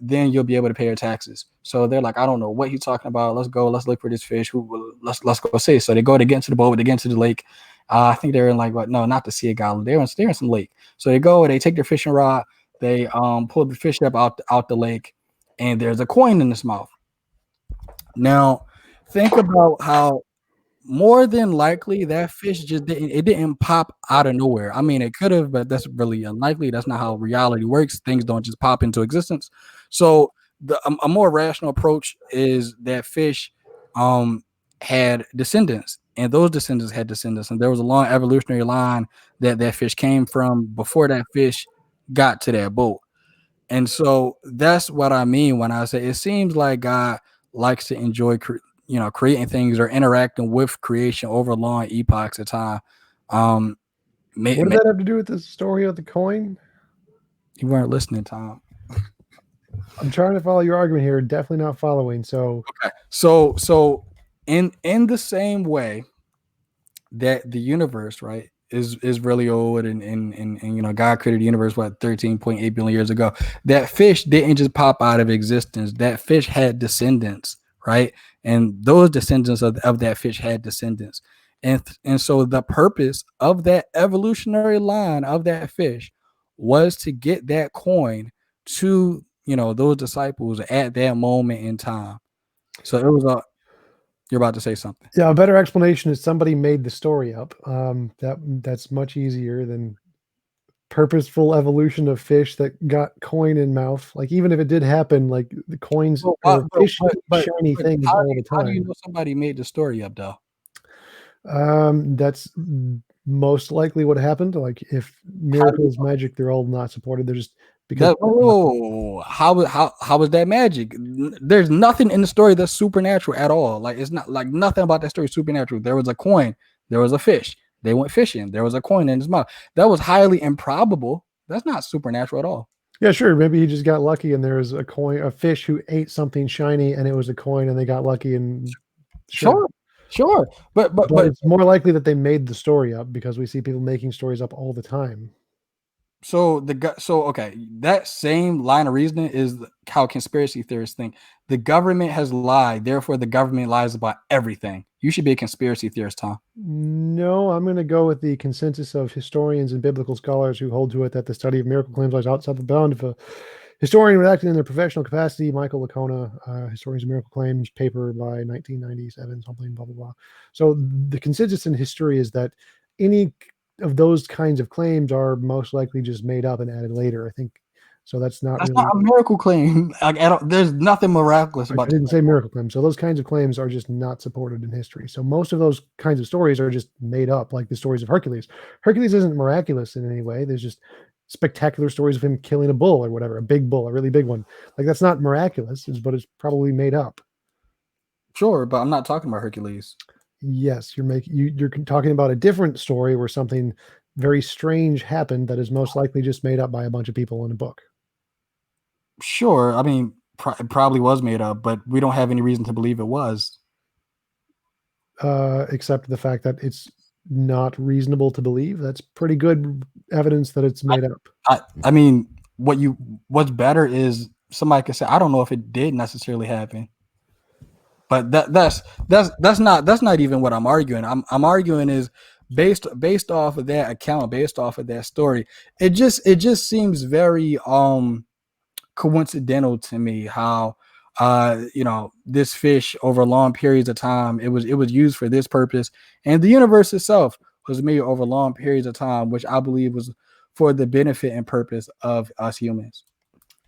then you'll be able to pay your taxes. So they're like, I don't know what he's talking about. Let's go. Let's look for this fish. Let's go see. So they go to get into the boat. They get into the lake. I think they're in not the Sea of Galilee. They're in some lake. So they go. They take their fishing rod. They pull the fish up out the lake, and there's a coin in its mouth. Now, think about how more than likely that fish just didn't pop out of nowhere. I mean, it could have, but that's really unlikely. That's not how reality works. Things don't just pop into existence. So a more rational approach is that fish had descendants, and those descendants had descendants, and there was a long evolutionary line that fish came from before that fish got to that boat. And so that's what I mean when I say it seems like God likes to enjoy creating things or interacting with creation over long epochs of time. What did that have to do with the story of the coin? You weren't listening, Tom. I'm trying to follow your argument here. Definitely not following. So okay. So in the same way that the universe, right, is really old and God created the universe 13.8 billion years ago. That fish didn't just pop out of existence. That fish had descendants, right? And those descendants of that fish had descendants. And so the purpose of that evolutionary line of that fish was to get that coin to those disciples at that moment in time. So it was you're about to say something. Yeah, a better explanation is somebody made the story up. That's much easier than purposeful evolution of fish that got coin in mouth. Like even if it did happen, like the coins fish shiny things all the time. How do you know somebody made the story up though? That's most likely what happened. Like if miracles, magic, they're all not supported. They're just because how was that magic? There's nothing in the story that's supernatural at all. Like it's not like nothing about that story is supernatural. There was a coin, there was a fish, they went fishing, there was a coin in his mouth. That was highly improbable. That's not supernatural at all. Yeah, sure. Maybe he just got lucky and there was a fish who ate something shiny and it was a coin and they got lucky and sure. But it's more likely that they made the story up because we see people making stories up all the time. So that same line of reasoning is how conspiracy theorists think. The government has lied, therefore the government lies about everything. You should be a conspiracy theorist, Tom. No, I'm going to go with the consensus of historians and biblical scholars who hold to it that the study of miracle claims lies outside the bound of a historian who acted in their professional capacity. Michael Licona, Historians of Miracle Claims, paper by 1997, something, blah, blah, blah. So the consensus in history is that any of those kinds of claims are most likely just made up and added later. I think so. That's not a miracle claim. There's nothing miraculous about it. I didn't say miracle claim. So those kinds of claims are just not supported in history. So most of those kinds of stories are just made up, like the stories of Hercules. Hercules isn't miraculous in any way. There's just spectacular stories of him killing a bull or whatever, a big bull, a really big one. Like that's not miraculous, but it's probably made up. Sure, but I'm not talking about Hercules. Yes, you're talking about a different story where something very strange happened that is most likely just made up by a bunch of people in a book. Sure, I mean, it probably was made up, but we don't have any reason to believe it was. Except the fact that it's not reasonable to believe. That's pretty good evidence that it's made up. I mean, what's better is somebody could say, I don't know if it did necessarily happen. But that's not even what I'm arguing. I'm arguing is based off of that account, based off of that story. It just seems very coincidental to me how this fish over long periods of time it was used for this purpose, and the universe itself was made over long periods of time, which I believe was for the benefit and purpose of us humans.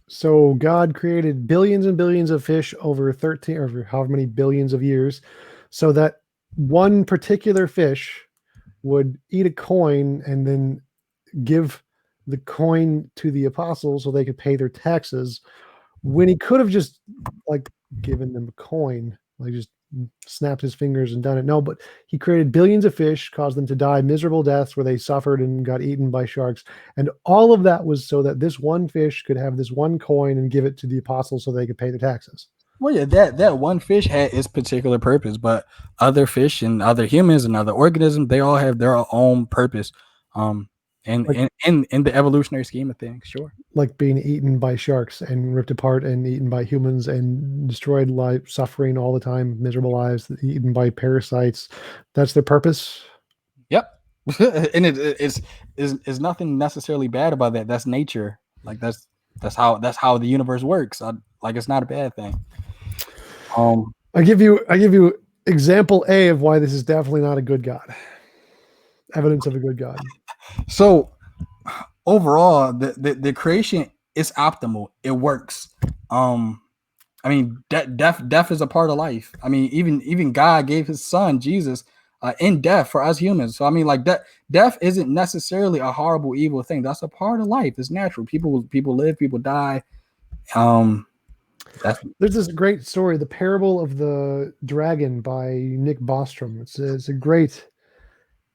So God created billions and billions of fish over 13 or however many billions of years so that one particular fish would eat a coin and then give the coin to the apostles so they could pay their taxes, when he could have just like given them a coin, like just snapped his fingers and done it. No, but he created billions of fish, caused them to die miserable deaths where they suffered and got eaten by sharks. And all of that was so that this one fish could have this one coin and give it to the apostles so they could pay their taxes. Well, yeah, that one fish had its particular purpose, but other fish and other humans and other organisms, they all have their own purpose. And in the evolutionary scheme of things, sure. Like being eaten by sharks and ripped apart and eaten by humans and destroyed life, suffering all the time, miserable lives, eaten by parasites. That's their purpose. Yep. And it's nothing necessarily bad about that. That's nature. Like that's how the universe works. Like it's not a bad thing. I give you example A of why this is definitely not a good God. Evidence of a good God. So overall, the creation is optimal. It works. I mean, death is a part of life. I mean, even God gave his son Jesus in death for us humans. So I mean, like death isn't necessarily a horrible, evil thing. That's a part of life. It's natural. People live, people die. There's this great story, The Parable of the Dragon by Nick Bostrom. It's a great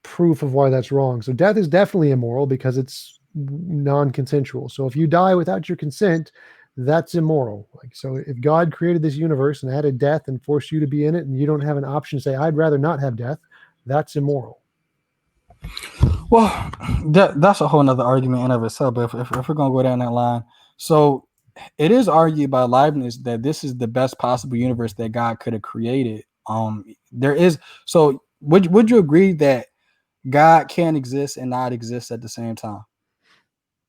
proof of why that's wrong. So death is definitely immoral because it's non-consensual. So if you die without your consent, that's immoral. Like, so if God created this universe and added death and forced you to be in it, and you don't have an option to say, I'd rather not have death, that's immoral. Well, that's a whole nother argument in of itself. But if we're gonna go down that line, so it is argued by Leibniz that this is the best possible universe that God could have created. There is. So would you agree that God can exist and not exist at the same time?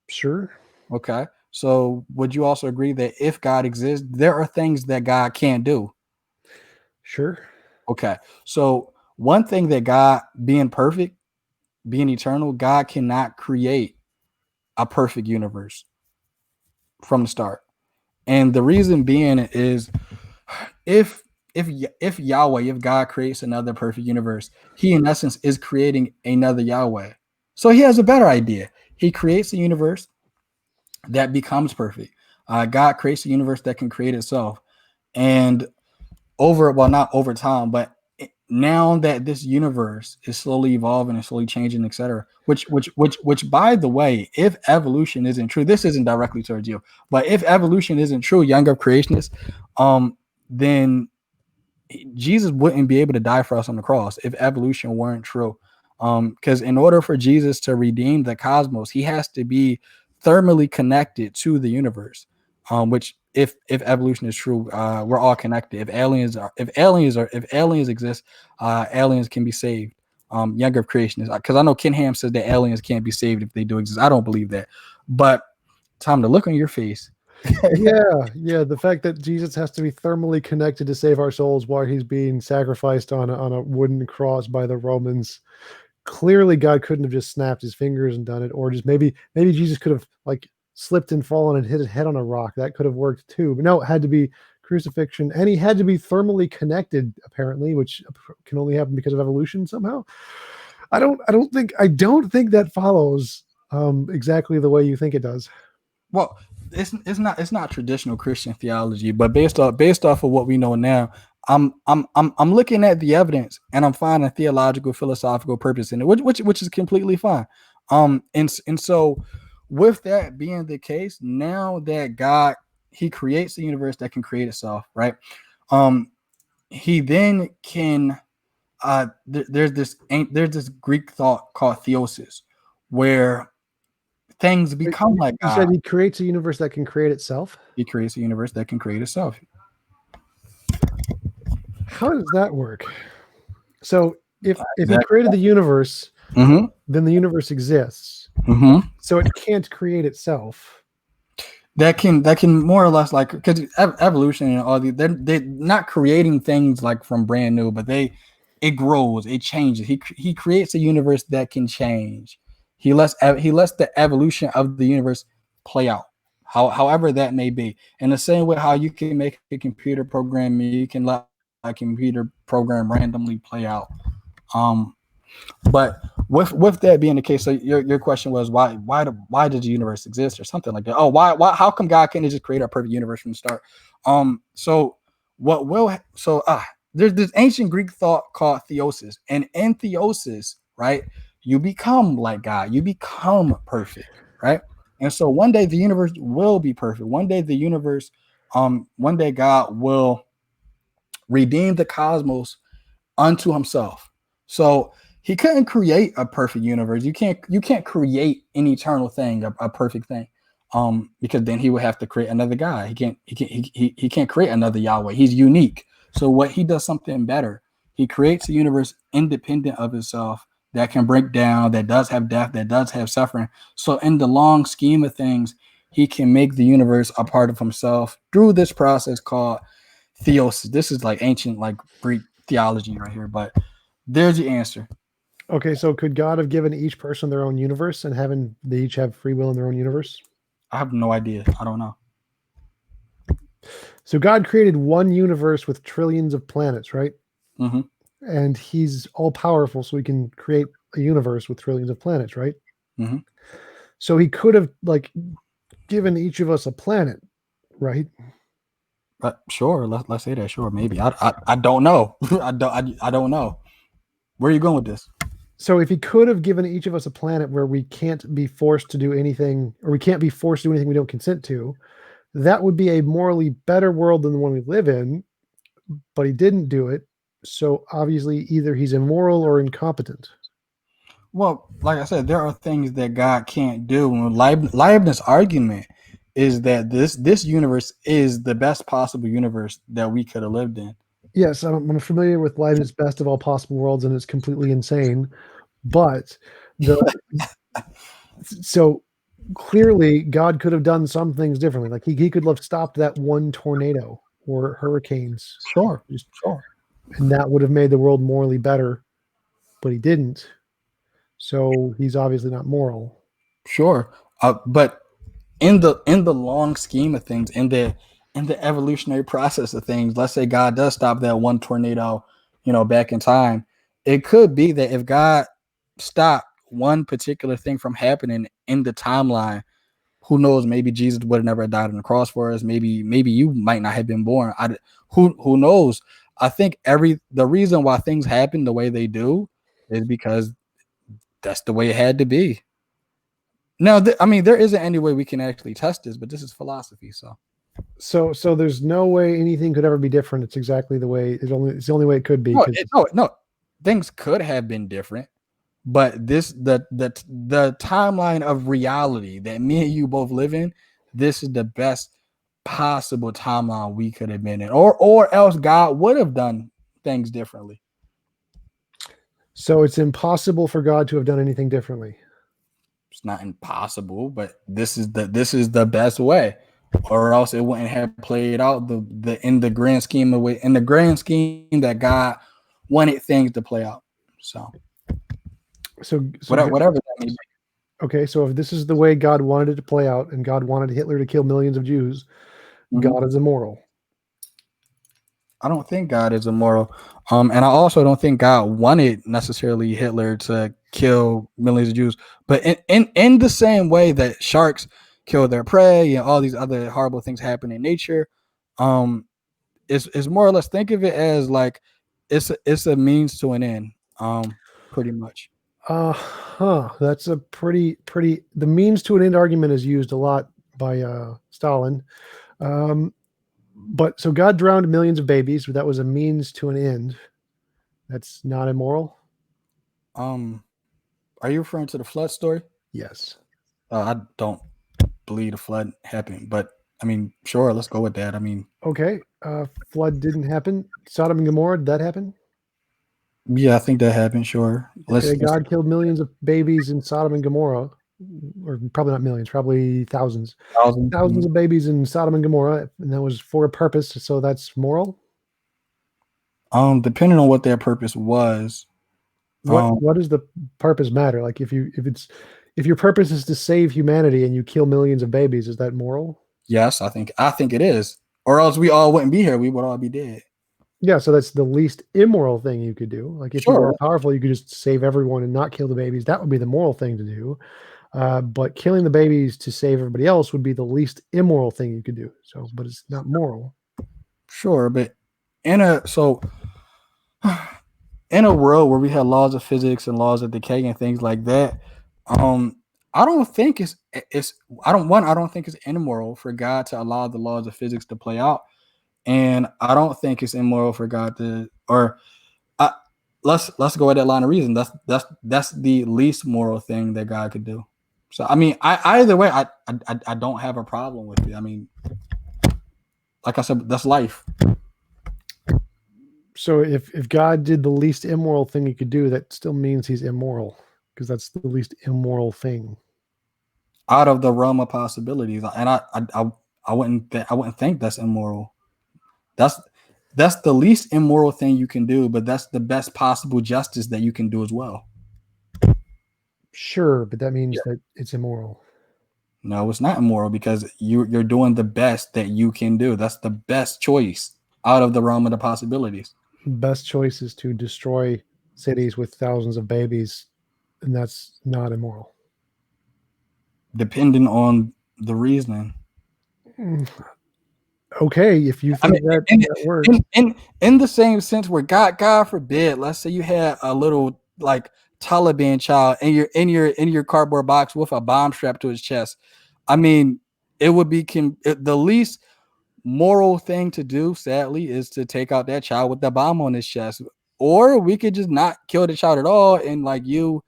Sure. Okay. So would you also agree that if God exists, there are things that God can't do? Sure. Okay. So one thing that God, being perfect, being eternal, God cannot create a perfect universe from the start. And the reason being is if Yahweh, if God creates another perfect universe, he in essence is creating another Yahweh. So he has a better idea. He creates a universe that becomes perfect. God creates a universe that can create itself. And not over time, but now that this universe is slowly evolving and slowly changing, etc., which by the way, if evolution isn't true, this isn't directly towards you, but if evolution isn't true, young of creationists, then Jesus wouldn't be able to die for us on the cross if evolution weren't true. Because in order for Jesus to redeem the cosmos, he has to be thermally connected to the universe, which if evolution is true, we're all connected. If aliens exist, aliens can be saved. Younger creationists, because I know Ken Ham says that aliens can't be saved if they do exist. I don't believe that, but Tom, the look on your face. yeah. The fact that Jesus has to be thermally connected to save our souls while he's being sacrificed on a wooden cross by the Romans. Clearly, God couldn't have just snapped his fingers and done it, or just maybe Jesus could have like slipped and fallen and hit his head on a rock. That could have worked too. But no, it had to be crucifixion, and he had to be thermally connected, apparently, which can only happen because of evolution somehow. I don't think that follows exactly the way you think it does. Well, it's not traditional Christian theology, but based off of what we know now, I'm looking at the evidence and I'm finding theological, philosophical purpose in it, which is completely fine. And so with that being the case, now that God, he creates a universe that can create itself, right? He then can there's this Greek thought called theosis, where things become like God. You said he creates a universe that can create itself? He creates a universe that can create itself. How does that work? So if he created the universe, then the universe exists. So it can't create itself. That can more or less, like, because evolution and all these, they're not creating things like from brand new, but it grows, it changes. He creates a universe that can change. He lets the evolution of the universe play out, however that may be. In the same way how you can make a computer program, you can let a computer program randomly play out. But with that being the case, so your question was why did the universe exist or something like that? Oh, why how come God couldn't just create a perfect universe from the start? There's this ancient Greek thought called theosis, and in theosis, right, you become like God, you become perfect, right? And so one day the universe will be perfect. One day God will redeem the cosmos unto himself. So he couldn't create a perfect universe. You can't create an eternal thing, a perfect thing, because then he would have to create another God. He can't create another Yahweh. He's unique. So what he does something better. He creates a universe independent of itself that can break down, that does have death, that does have suffering. So in the long scheme of things, he can make the universe a part of himself through this process called theos. This is like ancient like Greek theology right here, but there's the answer. Okay, so could God have given each person their own universe and they each have free will in their own universe? I have no idea. I don't know. So God created one universe with trillions of planets, right? Mm-hmm. And he's all powerful, so he can create a universe with trillions of planets, right? Mm-hmm. So he could have like given each of us a planet, right? Sure, let's say that. Sure, maybe. I don't know. I don't know. Where are you going with this? So if he could have given each of us a planet where we can't be forced to do anything, or we can't be forced to do anything we don't consent to, that would be a morally better world than the one we live in. But he didn't do it. So obviously either he's immoral or incompetent. Well, like I said, there are things that God can't do. And Leibniz's argument is that this universe is the best possible universe that we could have lived in. Yes, I'm familiar with Leibniz's best of all possible worlds, and it's completely insane. But so clearly God could have done some things differently. Like he could have stopped that one tornado or hurricanes. Sure. And that would have made the world morally better, but he didn't. So he's obviously not moral. Sure. But in the long scheme of things, in the evolutionary process of things, let's say God does stop that one tornado, back in time. It could be that if God stopped one particular thing from happening in the timeline, who knows? Maybe Jesus would have never died on the cross for us. Maybe you might not have been born. Who knows? I think the reason why things happen the way they do is because that's the way it had to be. Now, there isn't any way we can actually test this, but this is philosophy. So there's no way anything could ever be different. It's exactly the way. It's the only way it could be. No. Things could have been different, but the timeline of reality that me and you both live in, this is the best possible timeline we could have been in, or else God would have done things differently. So it's impossible for God to have done anything differently. It's not impossible, but this is the best way, or else it wouldn't have played out in the grand scheme of way, in the grand scheme that God wanted things to play out. So whatever that means. Okay, so if this is the way God wanted it to play out, and God wanted Hitler to kill millions of Jews, God is immoral. I don't think God is immoral. And I also don't think God wanted necessarily Hitler to kill millions of Jews. But in the same way that sharks kill their prey and all these other horrible things happen in nature, it's more or less, think of it as like it's a means to an end, pretty much. That's a pretty the means to an end argument is used a lot by Stalin. But so God drowned millions of babies, but that was a means to an end. That's not immoral. Are you referring to the flood story? Yes. I don't believe the flood happened, but I mean, sure, let's go with that. I mean, okay. Flood didn't happen. Sodom and Gomorrah, did that happen? Yeah, I think that happened. Sure. God killed millions of babies in Sodom and Gomorrah, or probably not millions, probably thousands of babies in Sodom and Gomorrah, and that was for a purpose. So that's moral. Depending on what their purpose was. What does the purpose matter? Like if your purpose is to save humanity and you kill millions of babies, is that moral? Yes, I think it is. Or else we all wouldn't be here. We would all be dead. Yeah, so that's the least immoral thing you could do. Like if you were powerful, you could just save everyone and not kill the babies. That would be the moral thing to do. But killing the babies to save everybody else would be the least immoral thing you could do. So, but it's not moral. Sure, but in a world where we have laws of physics and laws of decay and things like that, I don't think I don't think it's immoral for God to allow the laws of physics to play out. And I don't think it's immoral for God to, let's go at that line of reason. That's the least moral thing that God could do. So I mean, either way, I don't have a problem with it. I mean, like I said, that's life. So if God did the least immoral thing he could do, that still means he's immoral, because that's the least immoral thing out of the realm of possibilities. And I wouldn't think that's immoral. that's the least immoral thing you can do, but that's the best possible justice that you can do as well. Sure, but that means that it's immoral. No, it's not immoral because you're doing the best that you can do. That's the best choice out of the realm of the possibilities. Best choice is to destroy cities with thousands of babies, and that's not immoral. Depending on the reasoning. Okay, if you think that works. In the same sense where God forbid, let's say you had a little like Taliban child and you're in your cardboard box with a bomb strapped to his chest. I mean, it would be the least moral thing to do, sadly, is to take out that child with the bomb on his chest. Or we could just not kill the child at all, and like you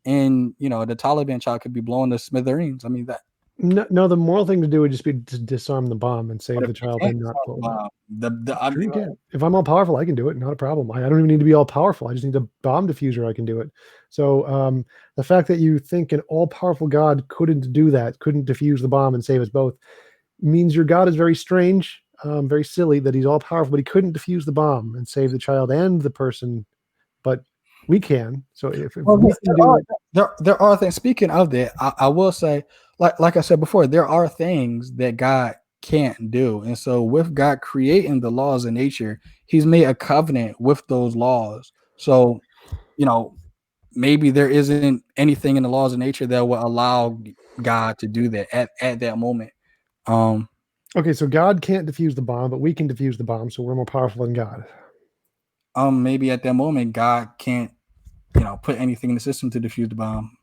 and the Taliban child could be blown to smithereens. I mean that. No, the moral thing to do would just be to disarm the bomb and save the child and not blow it up. Sure you can. If I'm all powerful, I can do it. Not a problem. I don't even need to be all powerful. I just need a bomb diffuser. I can do it. So the fact that you think an all-powerful God couldn't do that, couldn't diffuse the bomb and save us both, means your God is very strange, very silly that he's all-powerful, but he couldn't diffuse the bomb and save the child and the person. But we can. So if we can do it. There are things. Speaking of that, I will say, like I said before, there are things that God can't do. And so with God creating the laws of nature, he's made a covenant with those laws. So, maybe there isn't anything in the laws of nature that will allow God to do that at that moment. Okay, so God can't diffuse the bomb, but we can diffuse the bomb, so we're more powerful than God. Maybe at that moment, God can't, put anything in the system to diffuse the bomb.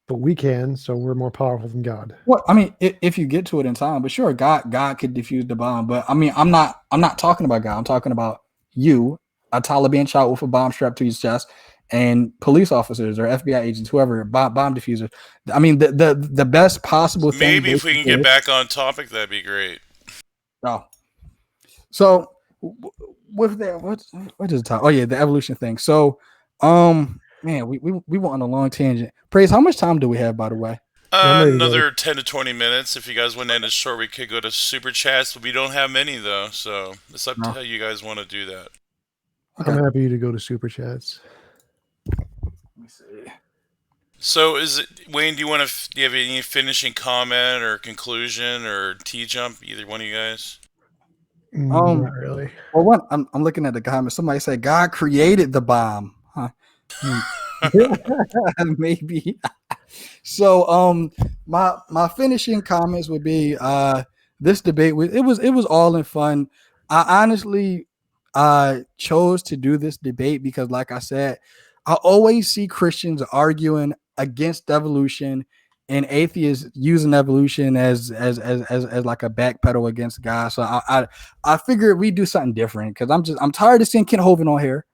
But we can, so we're more powerful than God. Well, I mean, if you get to it in time, but sure, God could defuse the bomb. But I mean, I'm not talking about God. I'm talking about you, a Taliban child with a bomb strapped to his chest, and police officers or FBI agents, whoever, bomb diffusers. I mean, the best possible thing. Maybe if we can get back on topic, that'd be great. Oh, so with that, what is the topic? Oh yeah, the evolution thing. So, man, we went on a long tangent. Praise, how much time do we have, by the way? Another 10 to 20 minutes. If you guys want to end it short, we could go to super chats, but we don't have many though, so it's up to how you guys want to do that. Okay. I'm happy to go to super chats. Let me see. So is it, Wayne, do you have any finishing comment or conclusion or TJump, either one of you guys? Not really. Well, I'm looking at the comments. Somebody said God created the bomb. Huh? Maybe. So my finishing comments would be this debate it was all in fun. I honestly chose to do this debate because, like I said, I always see Christians arguing against evolution and atheists using evolution as like a backpedal against God. So I figured we'd do something different because I'm tired of seeing Kent Hovind on here.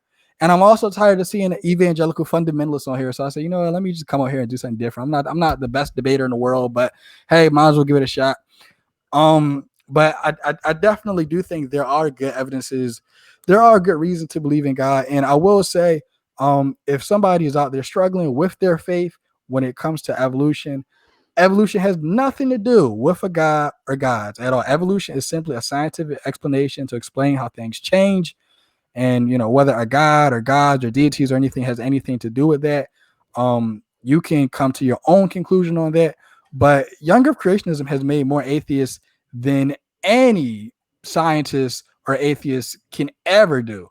And I'm also tired of seeing evangelical fundamentalists on here. So I said, let me just come out here and do something different. I'm not the best debater in the world, but hey, might as well give it a shot. But I definitely do think there are good evidences. There are good reasons to believe in God. And I will say, if somebody is out there struggling with their faith when it comes to evolution has nothing to do with a God or gods at all. Evolution is simply a scientific explanation to explain how things change. And whether a god or gods or deities or anything has anything to do with that, you can come to your own conclusion on that. But young earth creationism has made more atheists than any scientist or atheist can ever do.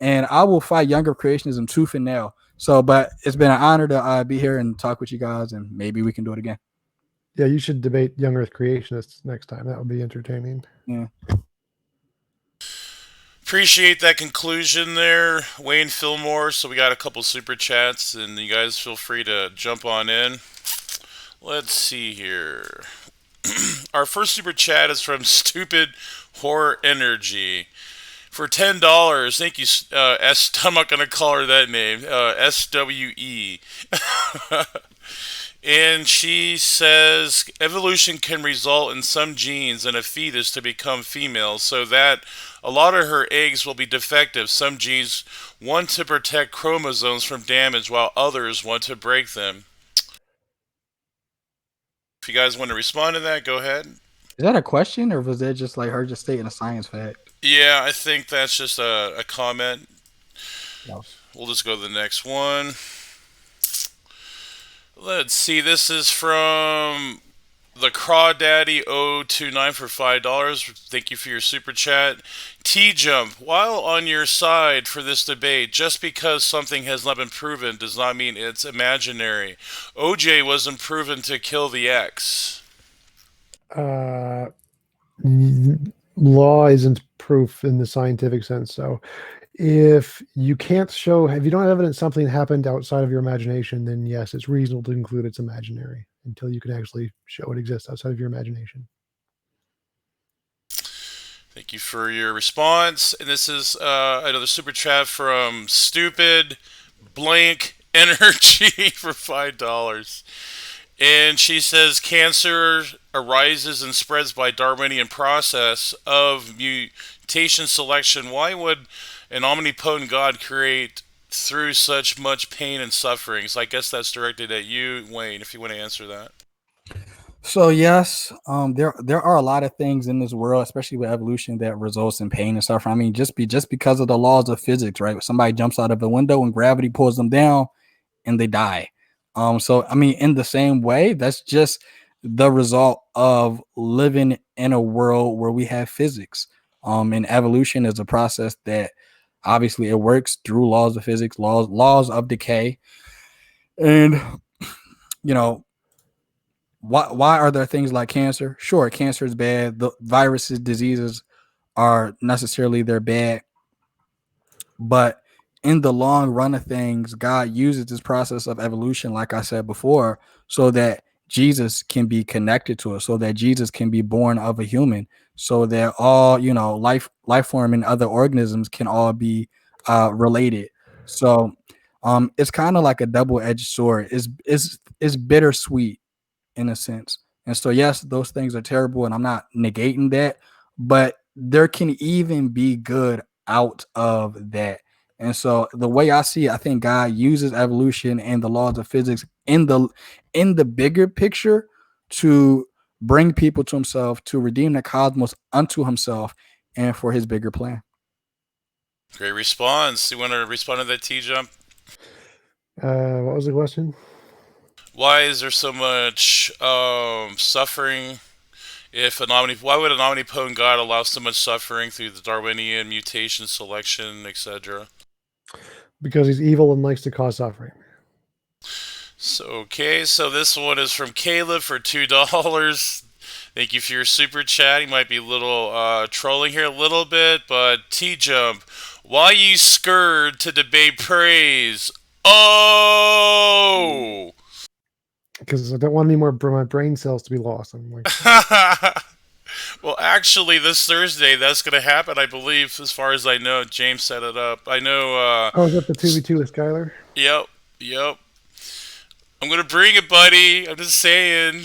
And I will fight young earth creationism tooth and nail. So, but it's been an honor to be here and talk with you guys, and maybe we can do it again. Yeah, you should debate young earth creationists next time. That would be entertaining. Yeah. Appreciate that conclusion there, Wayne Philmore. So we got a couple super chats, and you guys feel free to jump on in. Let's see here. Our first super chat is from Stupid Horror Energy. For $10, thank you, I'm not going to call her that name, SWE. And she says, evolution can result in some genes in a fetus to become female, so that a lot of her eggs will be defective. Some genes want to protect chromosomes from damage, while others want to break them. If you guys want to respond to that, go ahead. Is that a question or was that just like her just stating a science fact? Yeah, I think that's just a comment. No. We'll just go to the next one. Let's see. This is from the Crawdaddy 029 for $5. Thank you for your super chat. TJump, while on your side for this debate, just because something has not been proven does not mean it's imaginary. OJ wasn't proven to kill the ex. Uh, Law isn't proof in the scientific sense. So if you can't show, if you don't have evidence something happened outside of your imagination, then yes, it's reasonable to conclude it's imaginary until you can actually show it exists outside of your imagination. Thank you for your response. And this is another super chat from Stupid Blank Energy for $5. And she says cancer arises and spreads by Darwinian process of mutation selection. Why would an omnipotent God create through such much pain and suffering? So I guess that's directed at you, Wayne, if you want to answer that. So yes, there are a lot of things in this world, especially with evolution, that results in pain and suffering. I mean, just because of the laws of physics, right? Somebody jumps out of a window and gravity pulls them down, and they die. So I mean, in the same way, that's just the result of living in a world where we have physics. And evolution is a process that obviously it works through laws of physics, laws of decay, and you know why are there things like cancer? Sure, cancer is bad. The viruses, diseases are necessarily they're bad, but in the long run of things, God uses this process of evolution, like I said before, so that Jesus can be connected to us, so that Jesus can be born of a human, so that all life form and other organisms can all be related. So it's kind of like a double-edged sword. It's bittersweet in a sense. And so, yes, those things are terrible, and I'm not negating that, but there can even be good out of that. And so, the way I see it, I think God uses evolution and the laws of physics in the bigger picture to bring people to Himself, to redeem the cosmos unto Himself, and for His bigger plan. Great response. You want to respond to that, T-Jump? What was the question? Why is there so much suffering? Why would an omnipotent God allow so much suffering through the Darwinian mutation selection, etc.? Because he's evil and likes to cause suffering. So this one is from Caleb for $2. Thank you for your super chat. He might be a little trolling here a little bit, but T-Jump, why you scared to debate praise? Oh! Because I don't want any more my brain cells to be lost. I'm like, well, actually, this Thursday that's going to happen, I believe, as far as I know. James set it up. I know. oh, is that the 2v2 with Skylar? Yep. I'm going to bring it, buddy. I'm just saying.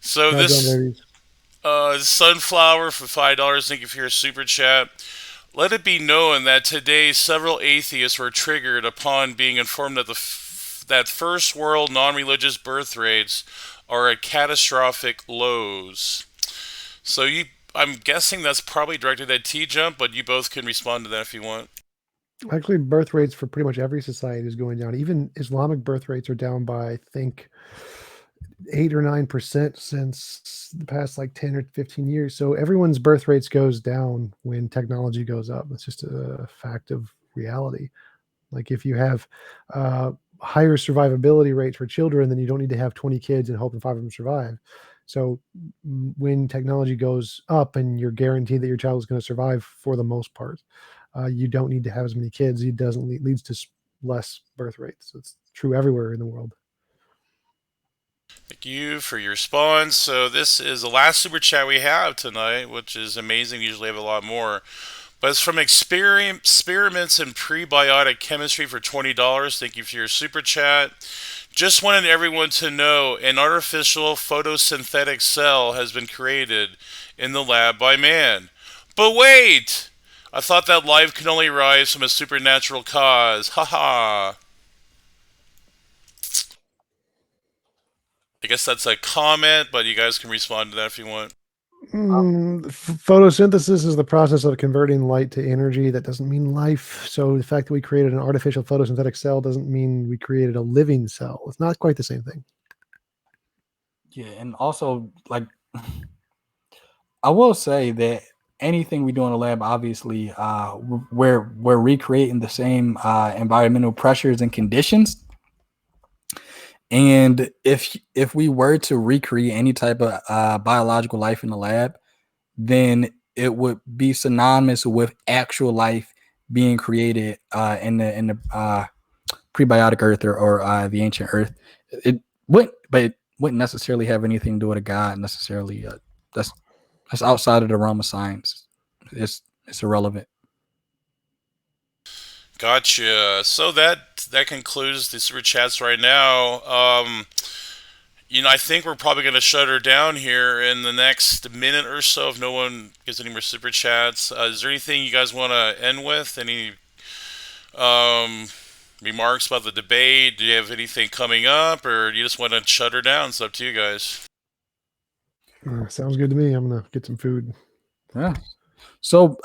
So No, this Sunflower for $5. Thank you for your super chat. Let it be known that today several atheists were triggered upon being informed that that first world non-religious birth rates are at catastrophic lows. So I'm guessing that's probably directed at T-Jump, but you both can respond to that if you want. Actually, birth rates for pretty much every society is going down. Even Islamic birth rates are down by, I think, 8 or 9% since the past like 10 or 15 years. So everyone's birth rates goes down when technology goes up. It's just a fact of reality. Like if you have higher survivability rates for children, then you don't need to have 20 kids and hoping 5 of them survive. So when technology goes up and you're guaranteed that your child is going to survive for the most part, you don't need to have as many kids. It doesn't leads to less birth rates. So it's true everywhere in the world. Thank you for your response. So this is the last super chat we have tonight, which is amazing. We usually have a lot more. But it's from Experiments in Prebiotic Chemistry for $20. Thank you for your super chat. Just wanted everyone to know an artificial photosynthetic cell has been created in the lab by man. But wait! I thought that life could only rise from a supernatural cause. Haha. I guess that's a comment, but you guys can respond to that if you want. Photosynthesis is the process of converting light to energy. That doesn't mean life. So the fact that we created an artificial photosynthetic cell doesn't mean we created a living cell. It's not quite the same thing. Yeah, and also, like, I will say that anything we do in the lab, obviously, we're recreating the same environmental pressures and conditions. And if we were to recreate any type of biological life in the lab, then it would be synonymous with actual life being created in the prebiotic Earth or the ancient Earth. It wouldn't necessarily have anything to do with a God necessarily. That's outside of the realm of science. It's irrelevant. Gotcha. So that concludes the super chats right now. I think we're probably going to shut her down here in the next minute or so if no one gives any more super chats. Is there anything you guys want to end with? Any remarks about the debate? Do you have anything coming up, or do you just want to shut her down? It's up to you guys. Sounds good to me. I'm gonna get some food. Yeah. So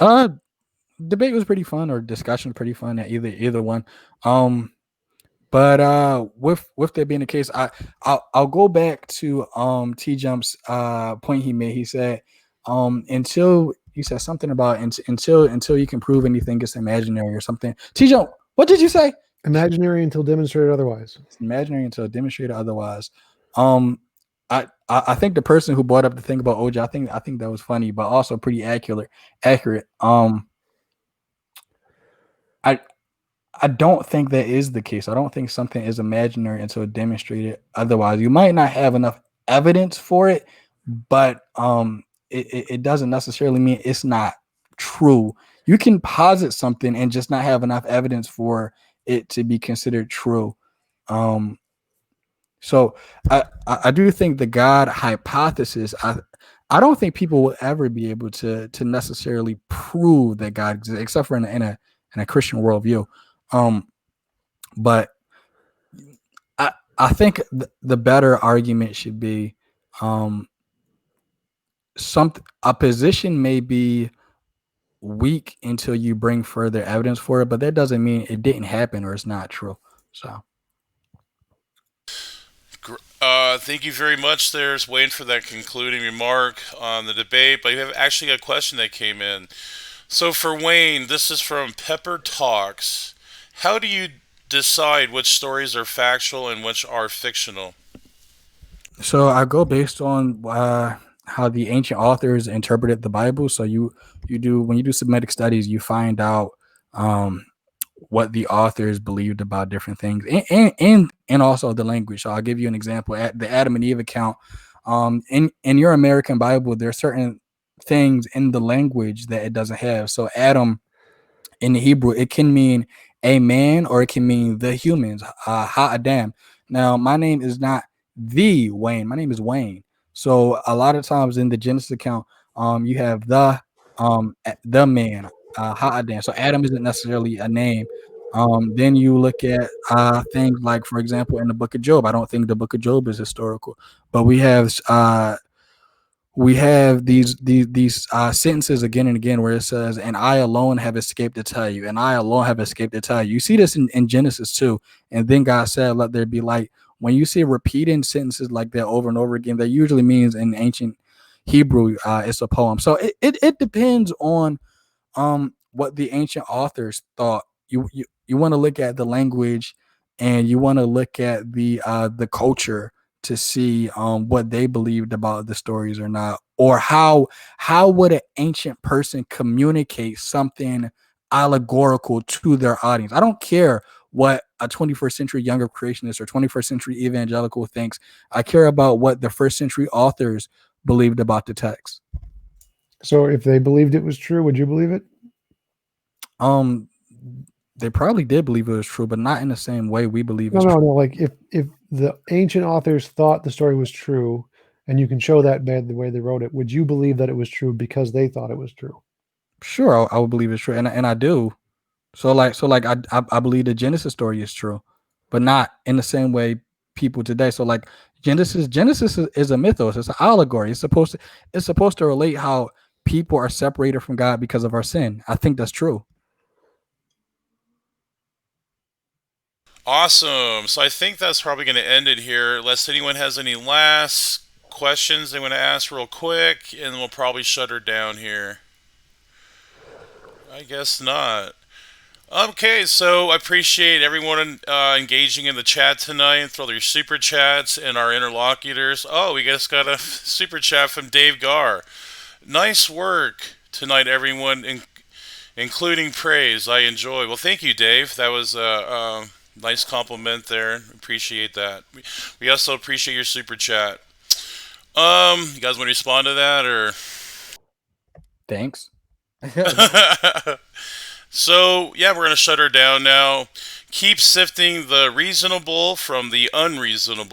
debate was pretty fun, or discussion was pretty fun at either one. But with that being the case, I'll go back to TJump's point he made. He said until you said something about until you can prove anything, it's imaginary or something. TJump, what did you say? Imaginary until demonstrated otherwise. It's imaginary until demonstrated otherwise. I think the person who brought up the thing about OJ, I think that was funny, but also pretty accurate. I don't think that is the case. I don't think something is imaginary until demonstrated otherwise. You might not have enough evidence for it, but it doesn't necessarily mean it's not true. You can posit something and just not have enough evidence for it to be considered true. So I do think the God hypothesis, I don't think people will ever be able to necessarily prove that God exists, except for in a Christian worldview. But I think the better argument should be a position may be weak until you bring further evidence for it, but that doesn't mean it didn't happen or it's not true. So Thank you very much. There's waiting for that concluding remark on the debate, but you have actually a question that came in. So for Wayne, this is from Pepper Talks. How do you decide which stories are factual and which are fictional? So I go based on how the ancient authors interpreted the Bible. So you do when you do Semitic studies, you find out what the authors believed about different things, and also the language. So I'll give you an example. At the Adam and Eve account, in your American Bible, there are certain things in the language that it doesn't have. So Adam in the Hebrew, it can mean a man or it can mean the humans, ha-adam. Now, my name is not the Wayne. My name is Wayne. So a lot of times in the Genesis account, you have the man, ha-adam. So Adam isn't necessarily a name. Then you look at things like, for example, in the book of Job. I don't think the book of Job is historical, but we have these sentences again and again where it says, and I alone have escaped to tell you, and I alone have escaped to tell you. You see this in Genesis too. And then God said, let there be light. When you see repeating sentences like that over and over again, that usually means in ancient Hebrew, it's a poem. So it depends on what the ancient authors thought. You want to look at the language, and you want to look at the culture to see what they believed about the stories or not, or how would an ancient person communicate something allegorical to their audience. I don't care what a 21st century younger creationist or 21st century evangelical thinks. I care about what the first century authors believed about the text. So if they believed it was true, would you believe it? They probably did believe it was true, but not in the same way we believe it's true. No, like if the ancient authors thought the story was true, and you can show that by the way they wrote it, would you believe that it was true because they thought it was true? Sure, I would believe it's true, and I do. So I believe the Genesis story is true, but not in the same way people today. So like Genesis is a mythos. It's an allegory. It's supposed to relate how people are separated from God because of our sin. I think that's true. Awesome. So I think that's probably going to end it here. Unless anyone has any last questions they want to ask real quick, and we'll probably shut her down here. I guess not. Okay, so I appreciate everyone engaging in the chat tonight through all your super chats and our interlocutors. Oh, we just got a super chat from Dave Garr. Nice work tonight, everyone, including praise. I enjoy. Well, thank you, Dave. That was a nice compliment there. Appreciate that. We also appreciate your super chat. You guys want to respond to that or? Thanks. So, yeah, we're going to shut her down now. Keep sifting the reasonable from the unreasonable.